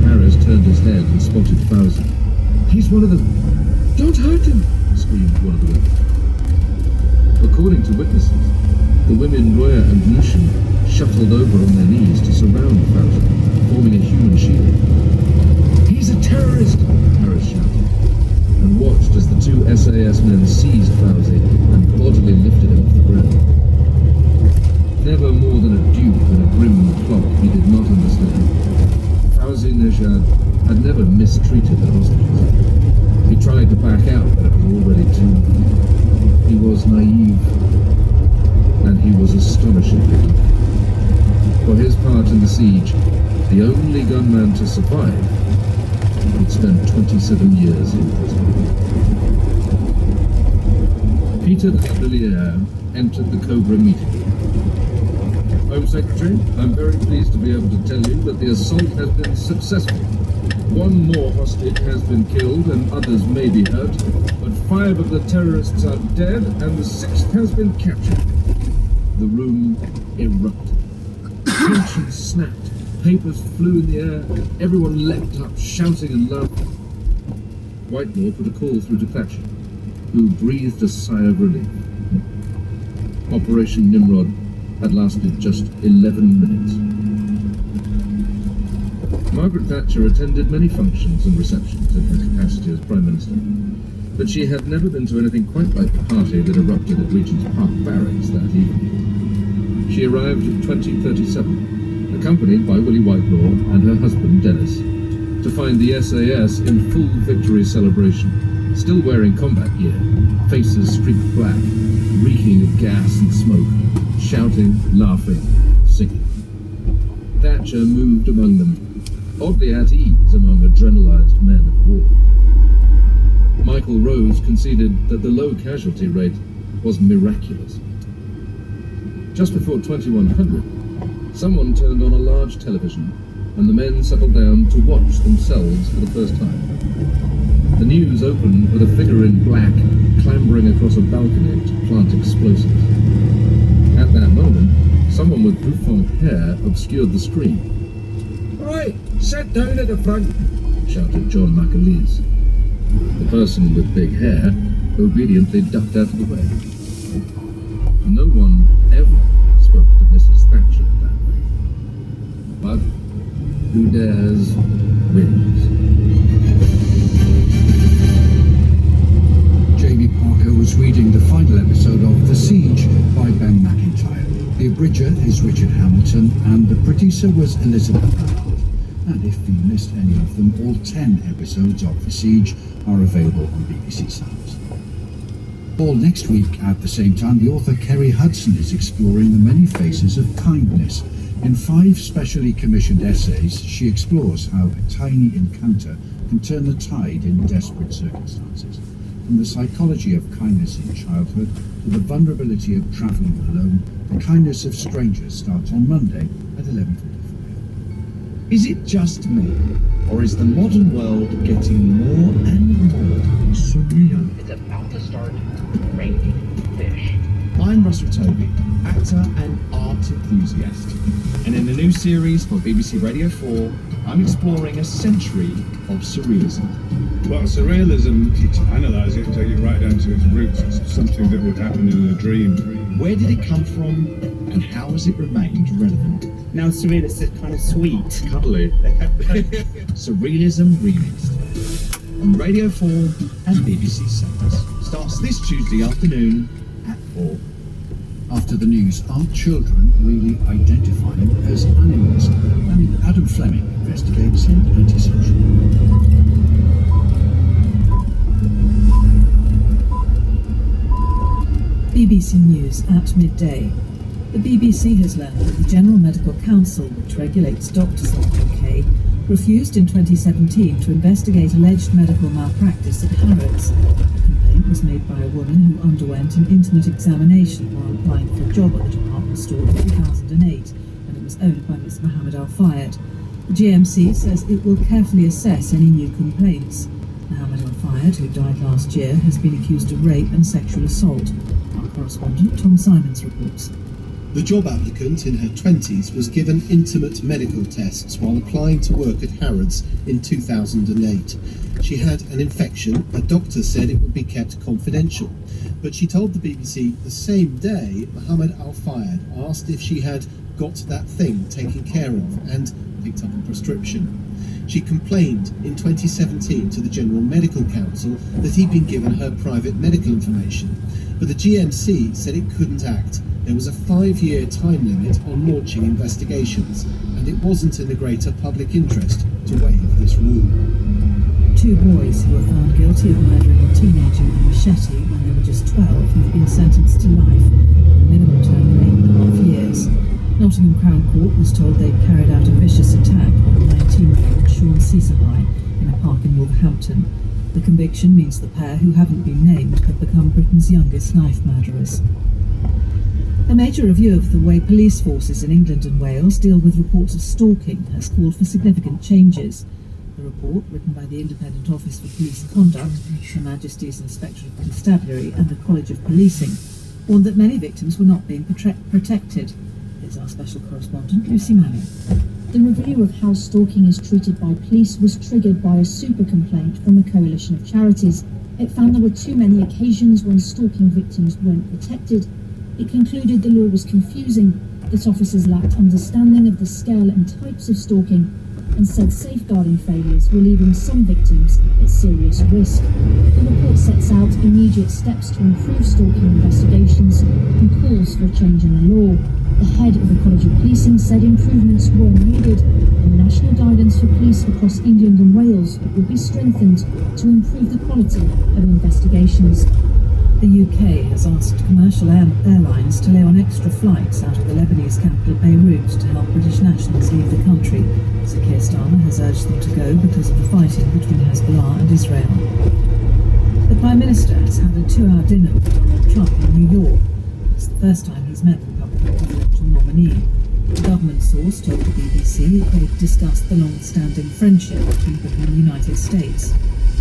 Speaker 10: Harris turned his head and spotted Fauzi. "He's one of them! Don't hurt him!" screamed one of the women. According to witnesses, the women Roya and Nushin shuffled over on their knees to surround Fauzi, forming a human shield. "He's a terrorist!" Harris shouted, and watched as the 2 SAS men seized Fauzi and bodily lifted him off the ground. Never more than a dupe in a grim plot he did not understand, Fauzi Nejad had never mistreated the hostages. He tried to back out, but it was already too late. He was naive, and he was astonishingly lucky. For his part in the siege, the only gunman to survive, he'd spent 27 years in prison. Peter de Villiers entered the Cobra meeting. Home Secretary, I'm very pleased to be able to tell you that the assault has been successful. One more hostage has been killed and others may be hurt, but 5 of the terrorists are dead and the 6th has been captured. The room erupted. Tension snapped. Papers flew in the air. Everyone leapt up, shouting and laughing. Whitelaw put a call through to Thatcher, who breathed a sigh of relief. Operation Nimrod had lasted just 11 minutes. Margaret Thatcher attended many functions and receptions in her capacity as Prime Minister, but she had never been to anything quite like the party that erupted at Regent's Park Barracks that evening. She arrived at 2037, accompanied by Willie Whitelaw and her husband Dennis, to find the SAS in full victory celebration, still wearing combat gear, faces streaked black, reeking of gas and smoke, shouting, laughing, singing. Thatcher moved among them, oddly at ease among adrenalized men of war. Michael Rose conceded that the low casualty rate was miraculous. Just before 2100, someone turned on a large television, and the men settled down to watch themselves for the first time. The news opened with a figure in black clambering across a balcony to plant explosives. At that moment, someone with bouffant hair obscured the screen. "Right, sit down at the front," shouted John McAleese. The person with big hair obediently ducked out of the way. No one ever spoke to Mrs. Thatcher that way. But who dares wins.
Speaker 7: Jamie Parker was reading the final episode of The Siege by Ben McIntyre. The abridger is Richard Hamilton, and the producer was Elizabeth Bradford. And if you missed any of them, all 10 episodes of The Siege are available on BBC Sounds. All next week at the same time, the author Kerry Hudson is exploring the many faces of kindness. In 5 specially commissioned essays, she explores how a tiny encounter can turn the tide in desperate circumstances. From the psychology of kindness in childhood to the vulnerability of travelling alone, the kindness of strangers starts on Monday at 11:45.
Speaker 11: Is it just me, or is the modern world getting more and more surreal?
Speaker 12: It's about to start raining fish.
Speaker 11: I'm Russell Tovey, actor and art enthusiast. And in the new series for BBC Radio 4, I'm exploring a century of surrealism.
Speaker 13: Well, surrealism, to analyse it and take it right down to its roots, it's something that would happen in a dream.
Speaker 11: Where did it come from, and how has it remained relevant?
Speaker 14: Now surrealist is kind of sweet.
Speaker 10: Cuddly.
Speaker 11: Surrealism Remixed on Radio 4 and BBC Sounds. Starts this Tuesday afternoon at 4.
Speaker 7: After the news, are children really identifying as animals? And Adam Fleming investigates in Antisocial.
Speaker 15: BBC News at midday. The BBC has learned that the General Medical Council, which regulates doctors in the UK, refused in 2017 to investigate alleged medical malpractice at Harrods. The complaint was made by a woman who underwent an intimate examination while applying for a job at the department store in 2008, when it was owned by Ms Mohammed Al Fayed. The GMC says it will carefully assess any new complaints. Mohammed Al Fayed, who died last year, has been accused of rape and sexual assault. Our correspondent Tom Simons reports.
Speaker 16: The job applicant in her 20s was given intimate medical tests while applying to work at Harrods in 2008. She had an infection. A doctor said it would be kept confidential. But she told the BBC the same day Mohammed Al Fayed asked if she had got that thing taken care of and picked up a prescription. She complained in 2017 to the General Medical Council that he'd been given her private medical information. But the GMC said it couldn't act There was a 5-year time limit on launching investigations, and it wasn't in the greater public interest to waive this rule.
Speaker 15: 2 boys who were found guilty of murdering a teenager with a machete when they were just 12 have been sentenced to life, with a minimum term of 8.5 years. Nottingham Crown Court was told they'd carried out a vicious attack on 19-year-old Sean Cicehigh in a park in Wolverhampton. The conviction means the pair, who haven't been named, have become Britain's youngest knife murderers. A major review of the way police forces in England and Wales deal with reports of stalking has called for significant changes. The report, written by the Independent Office for Police Conduct, Her Majesty's Inspector of Constabulary and the College of Policing, warned that many victims were not being protected. Here's our special correspondent, Lucy Manning.
Speaker 17: The review of how stalking is treated by police was triggered by a super complaint from a coalition of charities. It found there were too many occasions when stalking victims weren't protected. It concluded the law was confusing, that officers lacked understanding of the scale and types of stalking, and said safeguarding failures were leaving some victims at serious risk. The report sets out immediate steps to improve stalking investigations and calls for a change in the law. The head of the College of Policing said improvements were needed, and national guidance for police across England and Wales would be strengthened to improve the quality of investigations.
Speaker 15: The UK has asked commercial airlines to lay on extra flights out of the Lebanese capital Beirut to help British nationals leave the country. Sir Keir Starmer has urged them to go because of the fighting between Hezbollah and Israel. The Prime Minister has had a 2-hour dinner with Donald Trump in New York. It's the first time he's met the Republican presidential nominee. The government source told the BBC that they've discussed the long-standing friendship between Britain and the United States.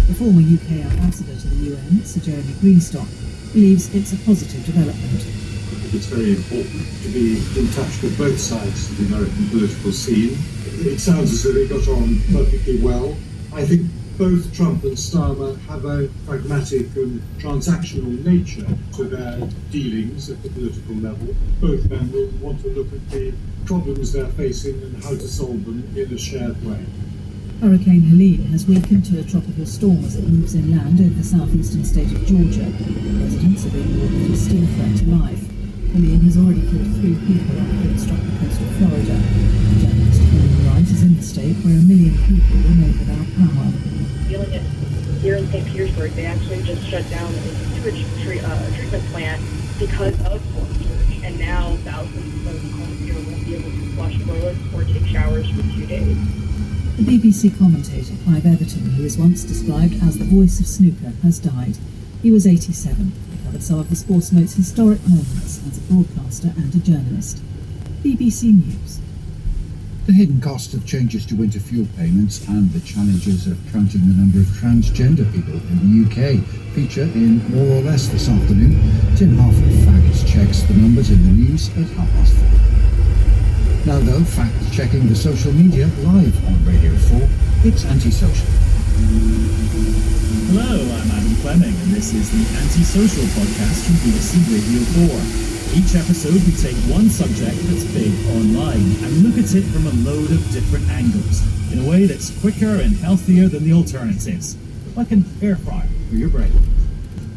Speaker 15: The former UK ambassador to the UN, Sir Jeremy Greenstock, believes it's a positive development.
Speaker 18: I think it's very important to be in touch with both sides of the American political scene. It sounds as though they got on perfectly well. I think both Trump and Starmer have a pragmatic and transactional nature to their dealings at the political level. Both men will want to look at the problems they're facing and how to solve them in a shared way.
Speaker 15: Hurricane Helene has weakened to a tropical storm as it moves inland over the southeastern state of Georgia. Residents are being warned that it's still a threat to life. Helene has already killed 3 people after it struck the coast of Florida. Journalist Coleman Wright is in the state where 1 million people remain without power.
Speaker 19: Feeling it here in St. Petersburg, they actually just shut down a sewage treatment plant because of storm surge, and now thousands of homes here won't be able to flush toilets or take showers for 2 days.
Speaker 15: The BBC commentator Clive Everton, who was once described as the voice of snooker, has died. He was 87. He covered some of the Sportsmote's historic moments as a broadcaster and a journalist. BBC News.
Speaker 7: The hidden cost of changes to winter fuel payments and the challenges of counting the number of transgender people in the UK feature in More or Less this afternoon. Tim Harford fact-checks the numbers in the news at 4:30. Now though, fact-checking the social media live on Radio 4, it's Antisocial.
Speaker 20: Hello, I'm Adam Fleming, and this is the Antisocial podcast from BBC Radio 4. Each episode we take one subject that's big online and look at it from a load of different angles, in a way that's quicker and healthier than the alternatives, like an air fryer for your brain.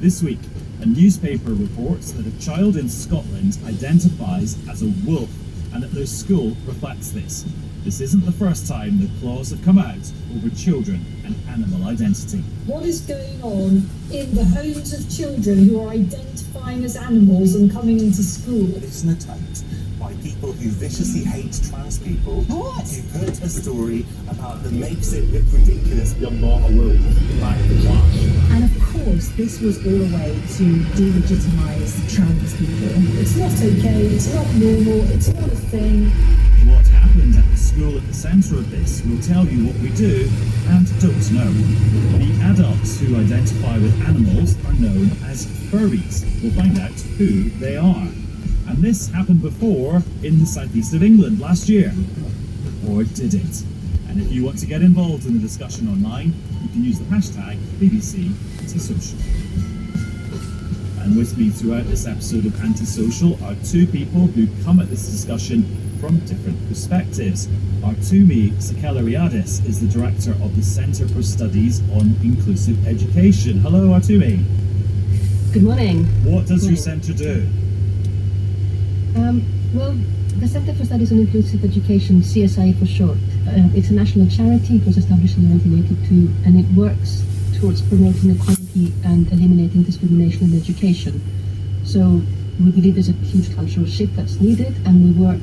Speaker 20: This week, a newspaper reports that a child in Scotland identifies as a wolf, and that their school reflects this. This isn't the first time the claws have come out over children and animal identity.
Speaker 21: What is going on in the homes of children who are identifying as animals and coming into school?
Speaker 22: It's an attempt by people who viciously hate trans people to put a story about that makes it look ridiculous.
Speaker 20: You're not a wolf, like the Clash.
Speaker 21: And of course, this was all a way to delegitimise trans people. It's not okay, it's not normal, it's not a thing.
Speaker 20: What happened at the school at the centre of this will tell you what we do and don't know. The adults who identify with animals are known as furries. We'll find out who they are. And this happened before in the southeast of England last year. Or did it? And if you want to get involved in the discussion online, you can use the hashtag BBC Antisocial. And with me throughout this episode of Antisocial are 2 people who come at this discussion from different perspectives. Artumi Sakellariadis is the director of the Centre for Studies on Inclusive Education. Hello, Artumi.
Speaker 23: Good morning.
Speaker 20: What does your centre do?
Speaker 3: Well, the Centre for Studies on Inclusive Education, CSI for short, it's a national charity. It was established in 1982, and it works towards promoting equality and eliminating discrimination in education. So we believe there's a huge cultural shift that's needed, and we work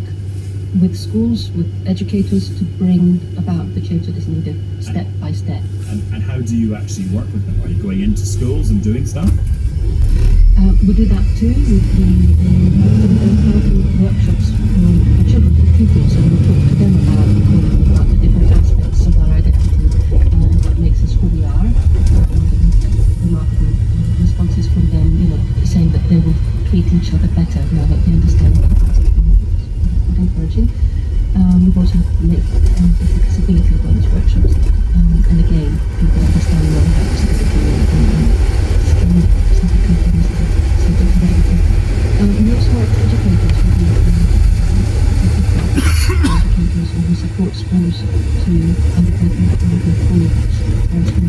Speaker 3: with schools, with educators to bring about the change that is needed step by step.
Speaker 20: And how do you actually work with them? Are you going into schools and doing stuff?
Speaker 3: We do that too. We workshops for children, for pupils, and we talk to them about the different aspects of our identity and what makes us who we are. Remarkable responses from them, saying that they will treat each other better now that they understand what it's encouraging. We've also made accessibility of those workshops, and again, people understand more about accessibility we also work with educators who support schools to undertake school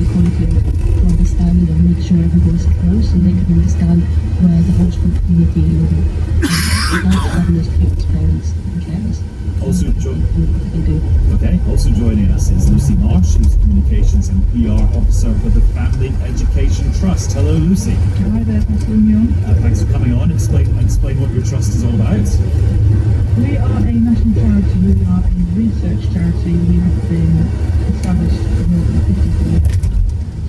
Speaker 3: equality, to understand and make sure everyone is close and they can understand where the whole school community is, parents and carers.
Speaker 20: Also joining us is Lucy Marsh, who's Communications and PR Officer for the Family Education Trust. Hello, Lucy.
Speaker 5: Hi there, thanks for having me on.
Speaker 20: Thanks for coming on. Explain what your trust is all about.
Speaker 5: We are a national charity. We are a research charity. We have been established for more than 50 years.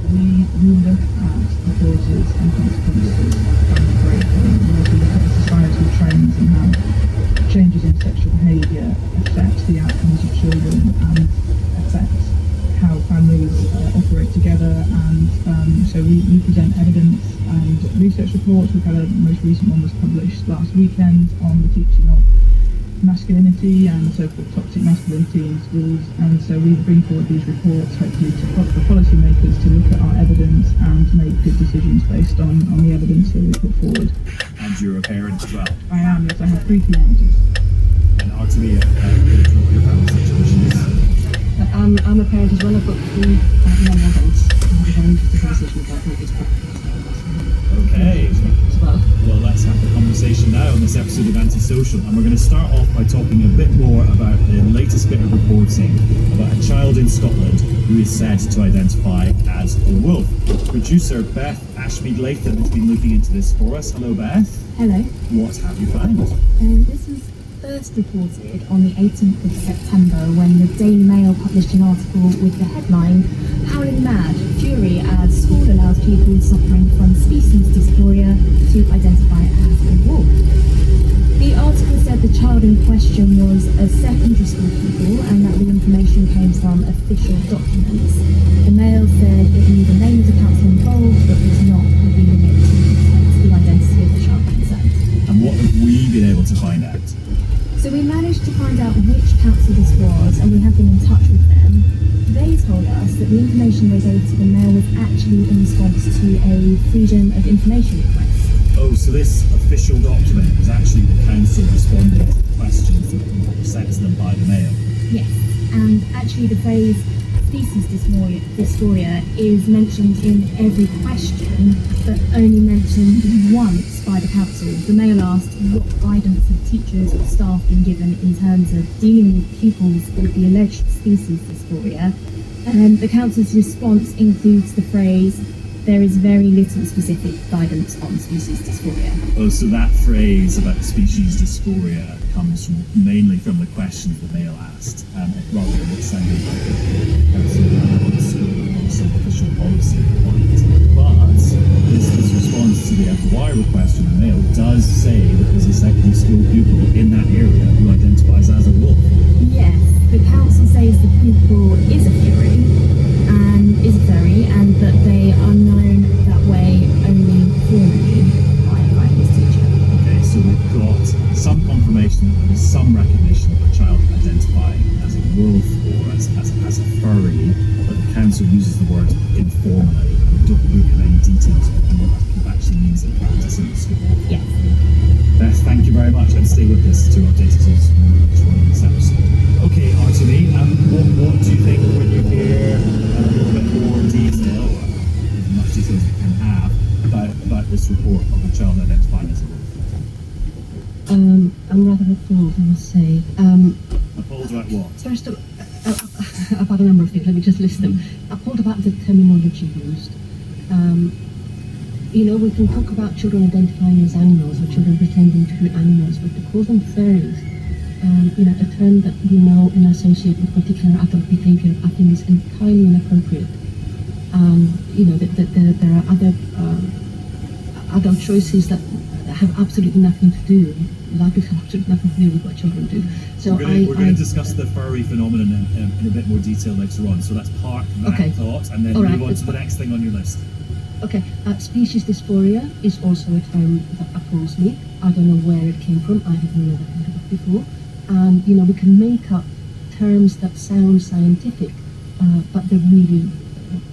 Speaker 5: We look at the causes and consequences of family breakdown. We look at societal trends and how changes in sexual behaviour affect the outcomes of children and affect how families operate together. And so we present evidence and research reports. We've had the most recent one was published last weekend on the teaching of masculinity and so-called toxic masculinity in schools. And so we bring forward these reports hopefully for policymakers to look at our evidence and to make good decisions based on the evidence that we put forward.
Speaker 20: And you're a parent as well?
Speaker 5: I am, yes. I have 3 teenagers.
Speaker 20: And are to be your family situation is?
Speaker 3: I'm a parent as well. I've got 3 young adults. I have a very interesting conversation about this
Speaker 20: Okay. Well, let's have the conversation now on this episode of Antisocial, and we're going to start off by talking a bit more about the latest bit of reporting about a child in Scotland who is said to identify as a wolf. Producer Beth Ashmead Latham has been looking into this for us. Hello, Beth.
Speaker 17: Hello.
Speaker 20: What have you found?
Speaker 17: This was first reported on the 18th of September when the Daily Mail published an article with the headline "Howling Mad, Fury as School Allows People Suffering from Species Dysphoria to Identify as a Wolf." The article said the child in question was a secondary school pupil and that the information came from official documents. The Mail said it knew the name of the council involved but was not revealing it to protect the identity of the child concerned.
Speaker 20: And what have we been able to find out?
Speaker 17: So we managed to find out which council this was, and we have been in touch with them. They told us that the information they gave to the Mail was actually in response to a Freedom of Information request.
Speaker 20: Oh, so this official document is actually the council responding to the questions that were sent to them by the Mail?
Speaker 17: Yes, and actually the phrase species dysphoria is mentioned in every question, but only mentioned once by the council. The Mail asked what guidance have teachers or staff been given in terms of dealing with pupils with the alleged species dysphoria, and the council's response includes the phrase, "There is very little specific guidance on species dysphoria."
Speaker 20: Oh, so that phrase about species dysphoria comes mainly from the questions the Mail asked, rather than it sounding like a council official policy point. But this response to the FOI request from the Mail does say that there's a secondary school pupil in that area who identifies as a wolf.
Speaker 17: Yes, the council says the pupil is a fury and is a furry, and that they are known that way only formally by his teacher.
Speaker 20: Okay, so we've got some confirmation that there is some recognition of a child identifying as a wolf or as a furry, but the council uses the word informally. We don't really have any details on what that actually means in practice in the school.
Speaker 17: Yes.
Speaker 20: Beth, thank you very much, and stay with us to update us on this episode. Okay, Artemi, what do you think when you hear a little bit more detail, or as much detail as you can have, about this report of a child identifying as a wolf?
Speaker 3: I'm I'm rather appalled, I must say.
Speaker 20: Appalled about what?
Speaker 3: First, about a number of things. Let me just list them. Appalled about the terminology used. You know, we can talk about children identifying as animals or children pretending to be animals, but to call them fairies, you know, a term that we know and associate with particular adult behavior, I think is entirely inappropriate. You know, there are other adult choices that have absolutely nothing to do, likely have absolutely nothing to do with what children do. So
Speaker 20: we're going to discuss the furry phenomenon in a bit more detail later on. So let's park that thought and then move on to the next thing on your list.
Speaker 3: Okay, species dysphoria is also a term that appalls me. I don't know where it came from. I have never heard of it before. And, you know, we can make up terms that sound scientific, but they're really,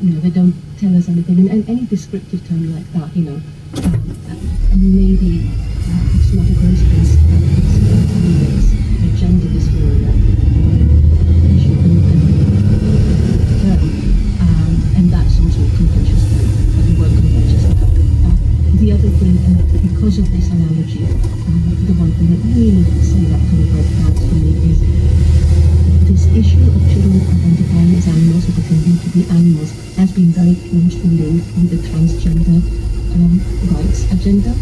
Speaker 3: you know, they don't tell us anything. And any descriptive term like that, you know, maybe it's not a gross case, but it's a gender dysphoria. And that's also a contentious term, but the word contentious. The other thing, and because of this analogy, the one thing that really sends up to the red flags for me is this issue of children identifying as animals or pretending to be animals has been very closely linked with the transgender rights agenda,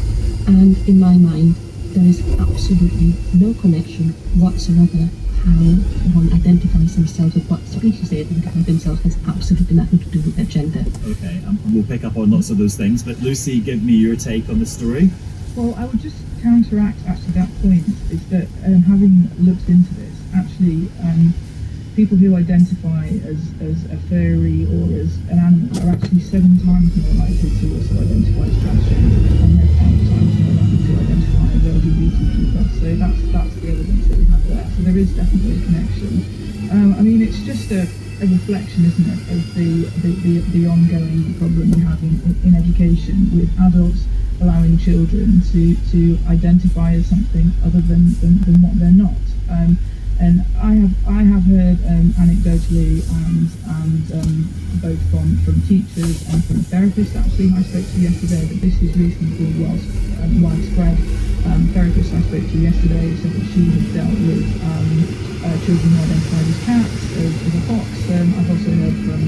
Speaker 3: and in my mind there is absolutely no connection whatsoever. How one identifies themselves with what species they identify themselves has absolutely nothing to do with their gender.
Speaker 20: Okay, we'll pick up on lots of those things, but Lucy, give me your take on the story.
Speaker 5: Well, I would just counteract actually that point, is that having looked into this, actually people who identify as a fairy or as an animal are actually 7 times more likely to also identify as transgender, and they're 5 times more likely to identify as LGBTQ+. So that's the evidence that we have there. So there is definitely a connection. I mean, it's just a reflection, isn't it, of the ongoing problem we have in education, with adults allowing children to identify as something other than what they're not. And I have heard anecdotally and both from teachers and from therapists actually I spoke to yesterday that this is reasonably widespread. Therapist I spoke to yesterday said that she had dealt with children who identified as cats, as a fox. I've also heard from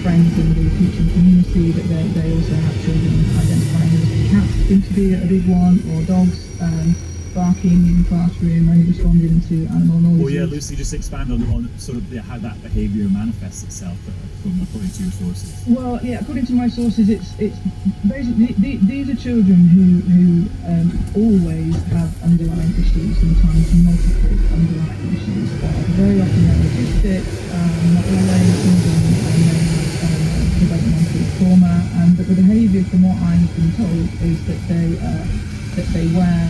Speaker 5: friends in the teaching community that they also have children identifying as cats seem to be a big one, or dogs barking in the classroom and responding to animal noises.
Speaker 20: Well, yeah, Lucy, just expand on sort of how that behaviour manifests itself according to your sources.
Speaker 5: Well, yeah, according to my sources, it's basically these are children who always have underlying issues, sometimes multiple underlying issues. Very often they're autistic, not always, and they have developmental trauma. But the behaviour, from what I've been told, is that they wear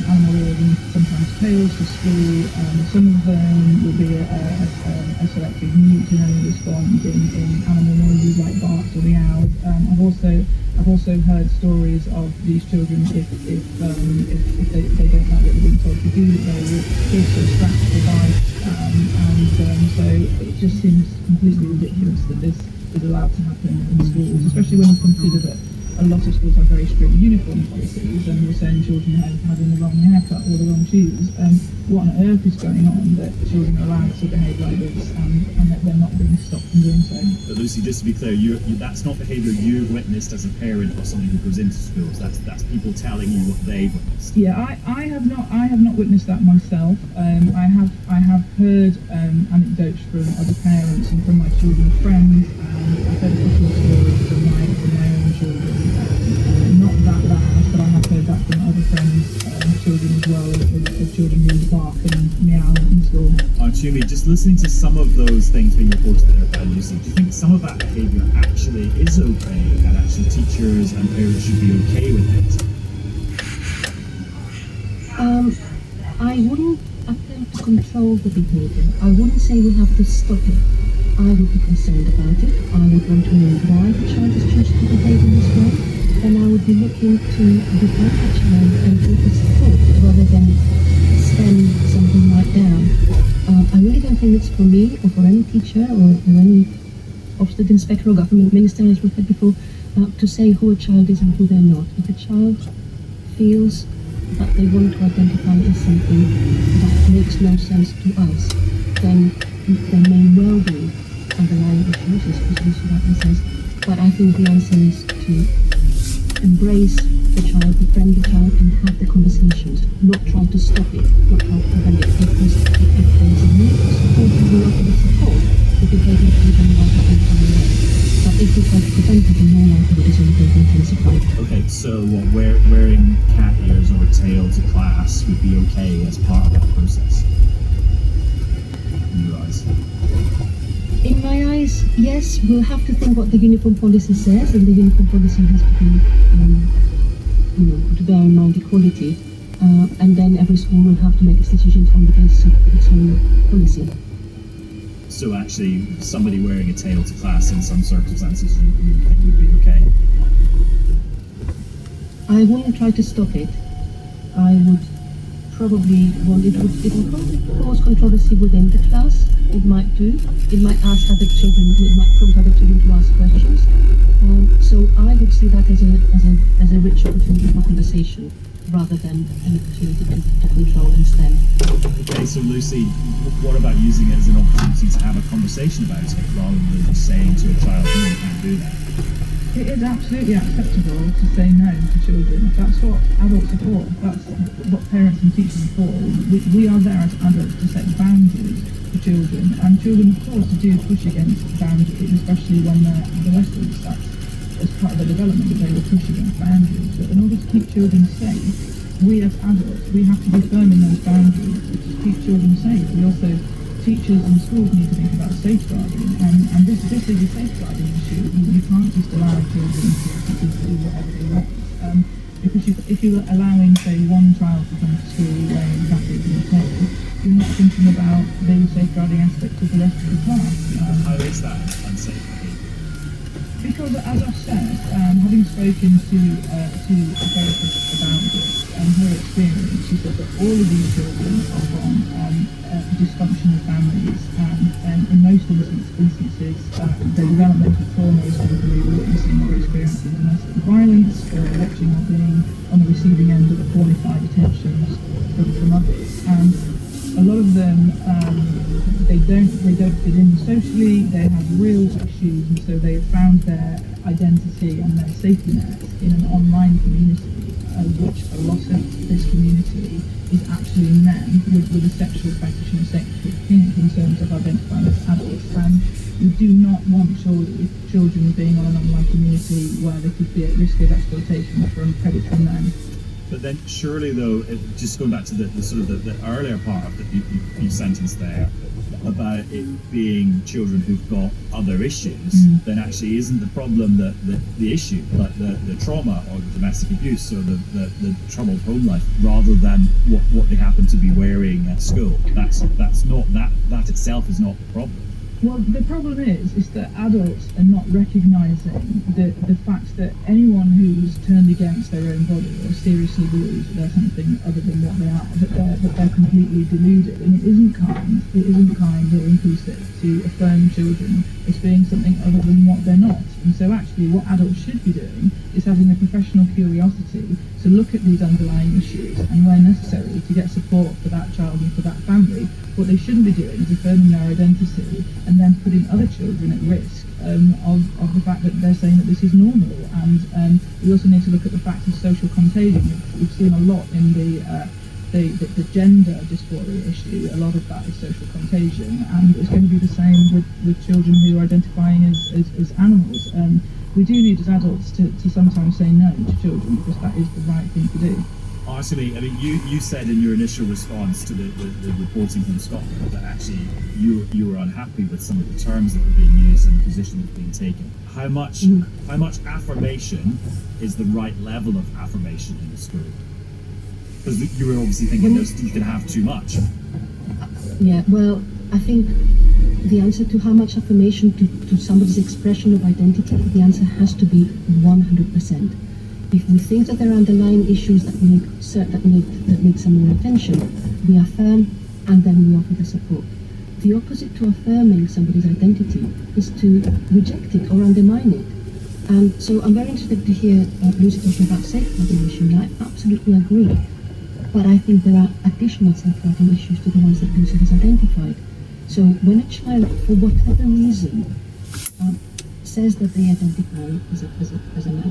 Speaker 5: animal ears and sometimes tails to school. Some of them will be a selective mute and only respond in animal noises like barks or meows. I've also heard stories of these children if they don't like what they're being told to do, that they will kiss or scratch the device. So it just seems completely ridiculous that this is allowed to happen in schools, especially when you consider that a lot of schools have very strict uniform policies, and we're saying children having the wrong haircut or the wrong shoes. What on earth is going on that children are allowed to behave like this and that they're not being stopped from doing so?
Speaker 20: But Lucy, just to be clear, that's not behaviour you've witnessed as a parent or somebody who goes into schools. That's people telling you what they've witnessed.
Speaker 5: Yeah, I have not witnessed that myself. I have heard anecdotes from other parents and from my children's friends. I've heard a couple of stories from my own children. Not that loud, but I have heard that from other friends' children as well, of children who bark and meow in school.
Speaker 20: Chumi, just listening to some of those things being reported there by Lucy, do you think some of that behaviour actually is okay, and actually teachers and parents should be okay with it?
Speaker 3: I wouldn't attempt to control the behaviour. I wouldn't say we have to stop it. I would be concerned about it. I would want to know why the child is choosing to behave in this way, and I would be looking to defend the child and give it support rather than spend something right down. I really don't think it's for me or for any teacher or any Ofsted inspector or government minister, as we've had before, to say who a child is and who they're not. If a child feels that they want to identify as something that makes no sense to us, then there may well be underlying issues, as Lucy rightly says. But I think the answer is to embrace the child, befriend the child, and have the conversations, not try to stop it, not try to prevent it, because if there is a need for support, we will offer the support, the behavior can be likely to come away. But if we try to prevent it, then more likely it is only going to intensify.
Speaker 20: Okay, so what, wearing cat ears or a tail to class would be okay as part of that process? In your eyes?
Speaker 3: In my eyes, yes, we'll have to think what the uniform policy says, and the uniform policy has to be, to bear in mind equality, and then every school will have to make its decisions on the basis of its own policy.
Speaker 20: So actually, somebody wearing a tail to class in some circumstances would be okay?
Speaker 3: I wouldn't try to stop it. I would probably want it would probably cause controversy within the class. It might do. It might ask other children. It might prompt other children to ask questions. So I would see that as a rich opportunity for conversation, rather than an opportunity to control and stem.
Speaker 20: Okay, so Lucy, what about using it as an opportunity to have a conversation about it, rather than just saying to a child, "No, you can't do that"?
Speaker 5: It is absolutely acceptable to say no to children. That's what adults are for. That's what parents and teachers are for. We are there as adults to set boundaries for children. And children, of course, do push against boundaries, especially when they're adolescents. That's as part of their development that they will push against boundaries. But in order to keep children safe, we as adults, we have to be firm in those boundaries to keep children safe. We also, teachers and schools need to think about safeguarding, and this is a safeguarding issue. You can't just allow children to do whatever they want. Because if you're allowing, say, one child to come to school wearing jackets and a tail, you're not thinking about the safeguarding aspects of the rest of the class.
Speaker 20: How is that unsafe?
Speaker 5: Because, as I've said, having spoken to a therapist about this and her experience, she said that all of these children are from dysfunctional families, and in most instances, their developmental trauma is going to be witnessing or experiencing domestic violence, or watching or being on the receiving end of qualified attentions from others. And a lot of them, they don't fit in socially. They have real issues, and so they have found their identity and their safety net in an online community, which a lot of this community is actually men with a sexual fetish and a sexual kink in terms of identifying as adults. And we do not want children being on an online community where they could be at risk of exploitation from predatory men.
Speaker 20: But then surely though, just going back to the sort of the earlier part of the sentence there, about it being children who've got other issues, then actually isn't the problem the issue, but the trauma or the domestic abuse or the troubled home life, rather than what they happen to be wearing at school. That's not that itself is not the problem.
Speaker 5: Well, the problem is that adults are not recognising the fact that anyone who's turned against their own body or seriously believes that they're something other than what they are, that they're completely deluded, and it isn't kind or inclusive to affirm children as being something other than what they're not. And so actually what adults should be doing is having a professional curiosity to look at these underlying issues, and where necessary to get support for that child and for that family. What they shouldn't be doing is affirming their identity and then putting other children at risk of the fact that they're saying that this is normal. And we also need to look at the fact of social contagion, which we've seen a lot in the gender dysphoria issue. A lot of that is social contagion, and it's going to be the same with children who are identifying as animals. We do need as adults to sometimes say no to children, because that is the right thing to do.
Speaker 20: Actually, I mean, you said in your initial response to the reporting from Scotland that actually you were unhappy with some of the terms that were being used and the position that was being taken. How much affirmation is the right level of affirmation in the school? Because you were obviously thinking you can have too much.
Speaker 3: Yeah, well, I think the answer to how much affirmation to somebody's expression of identity, the answer has to be 100%. If we think that there are underlying issues that need some more attention, we affirm and then we offer the support. The opposite to affirming somebody's identity is to reject it or undermine it. And so I'm very interested to hear Lucy talking about safeguarding issue, and I absolutely agree. But I think there are additional safeguarding issues to the ones that Lucy has identified. So when a child, for whatever reason, says that they identify as a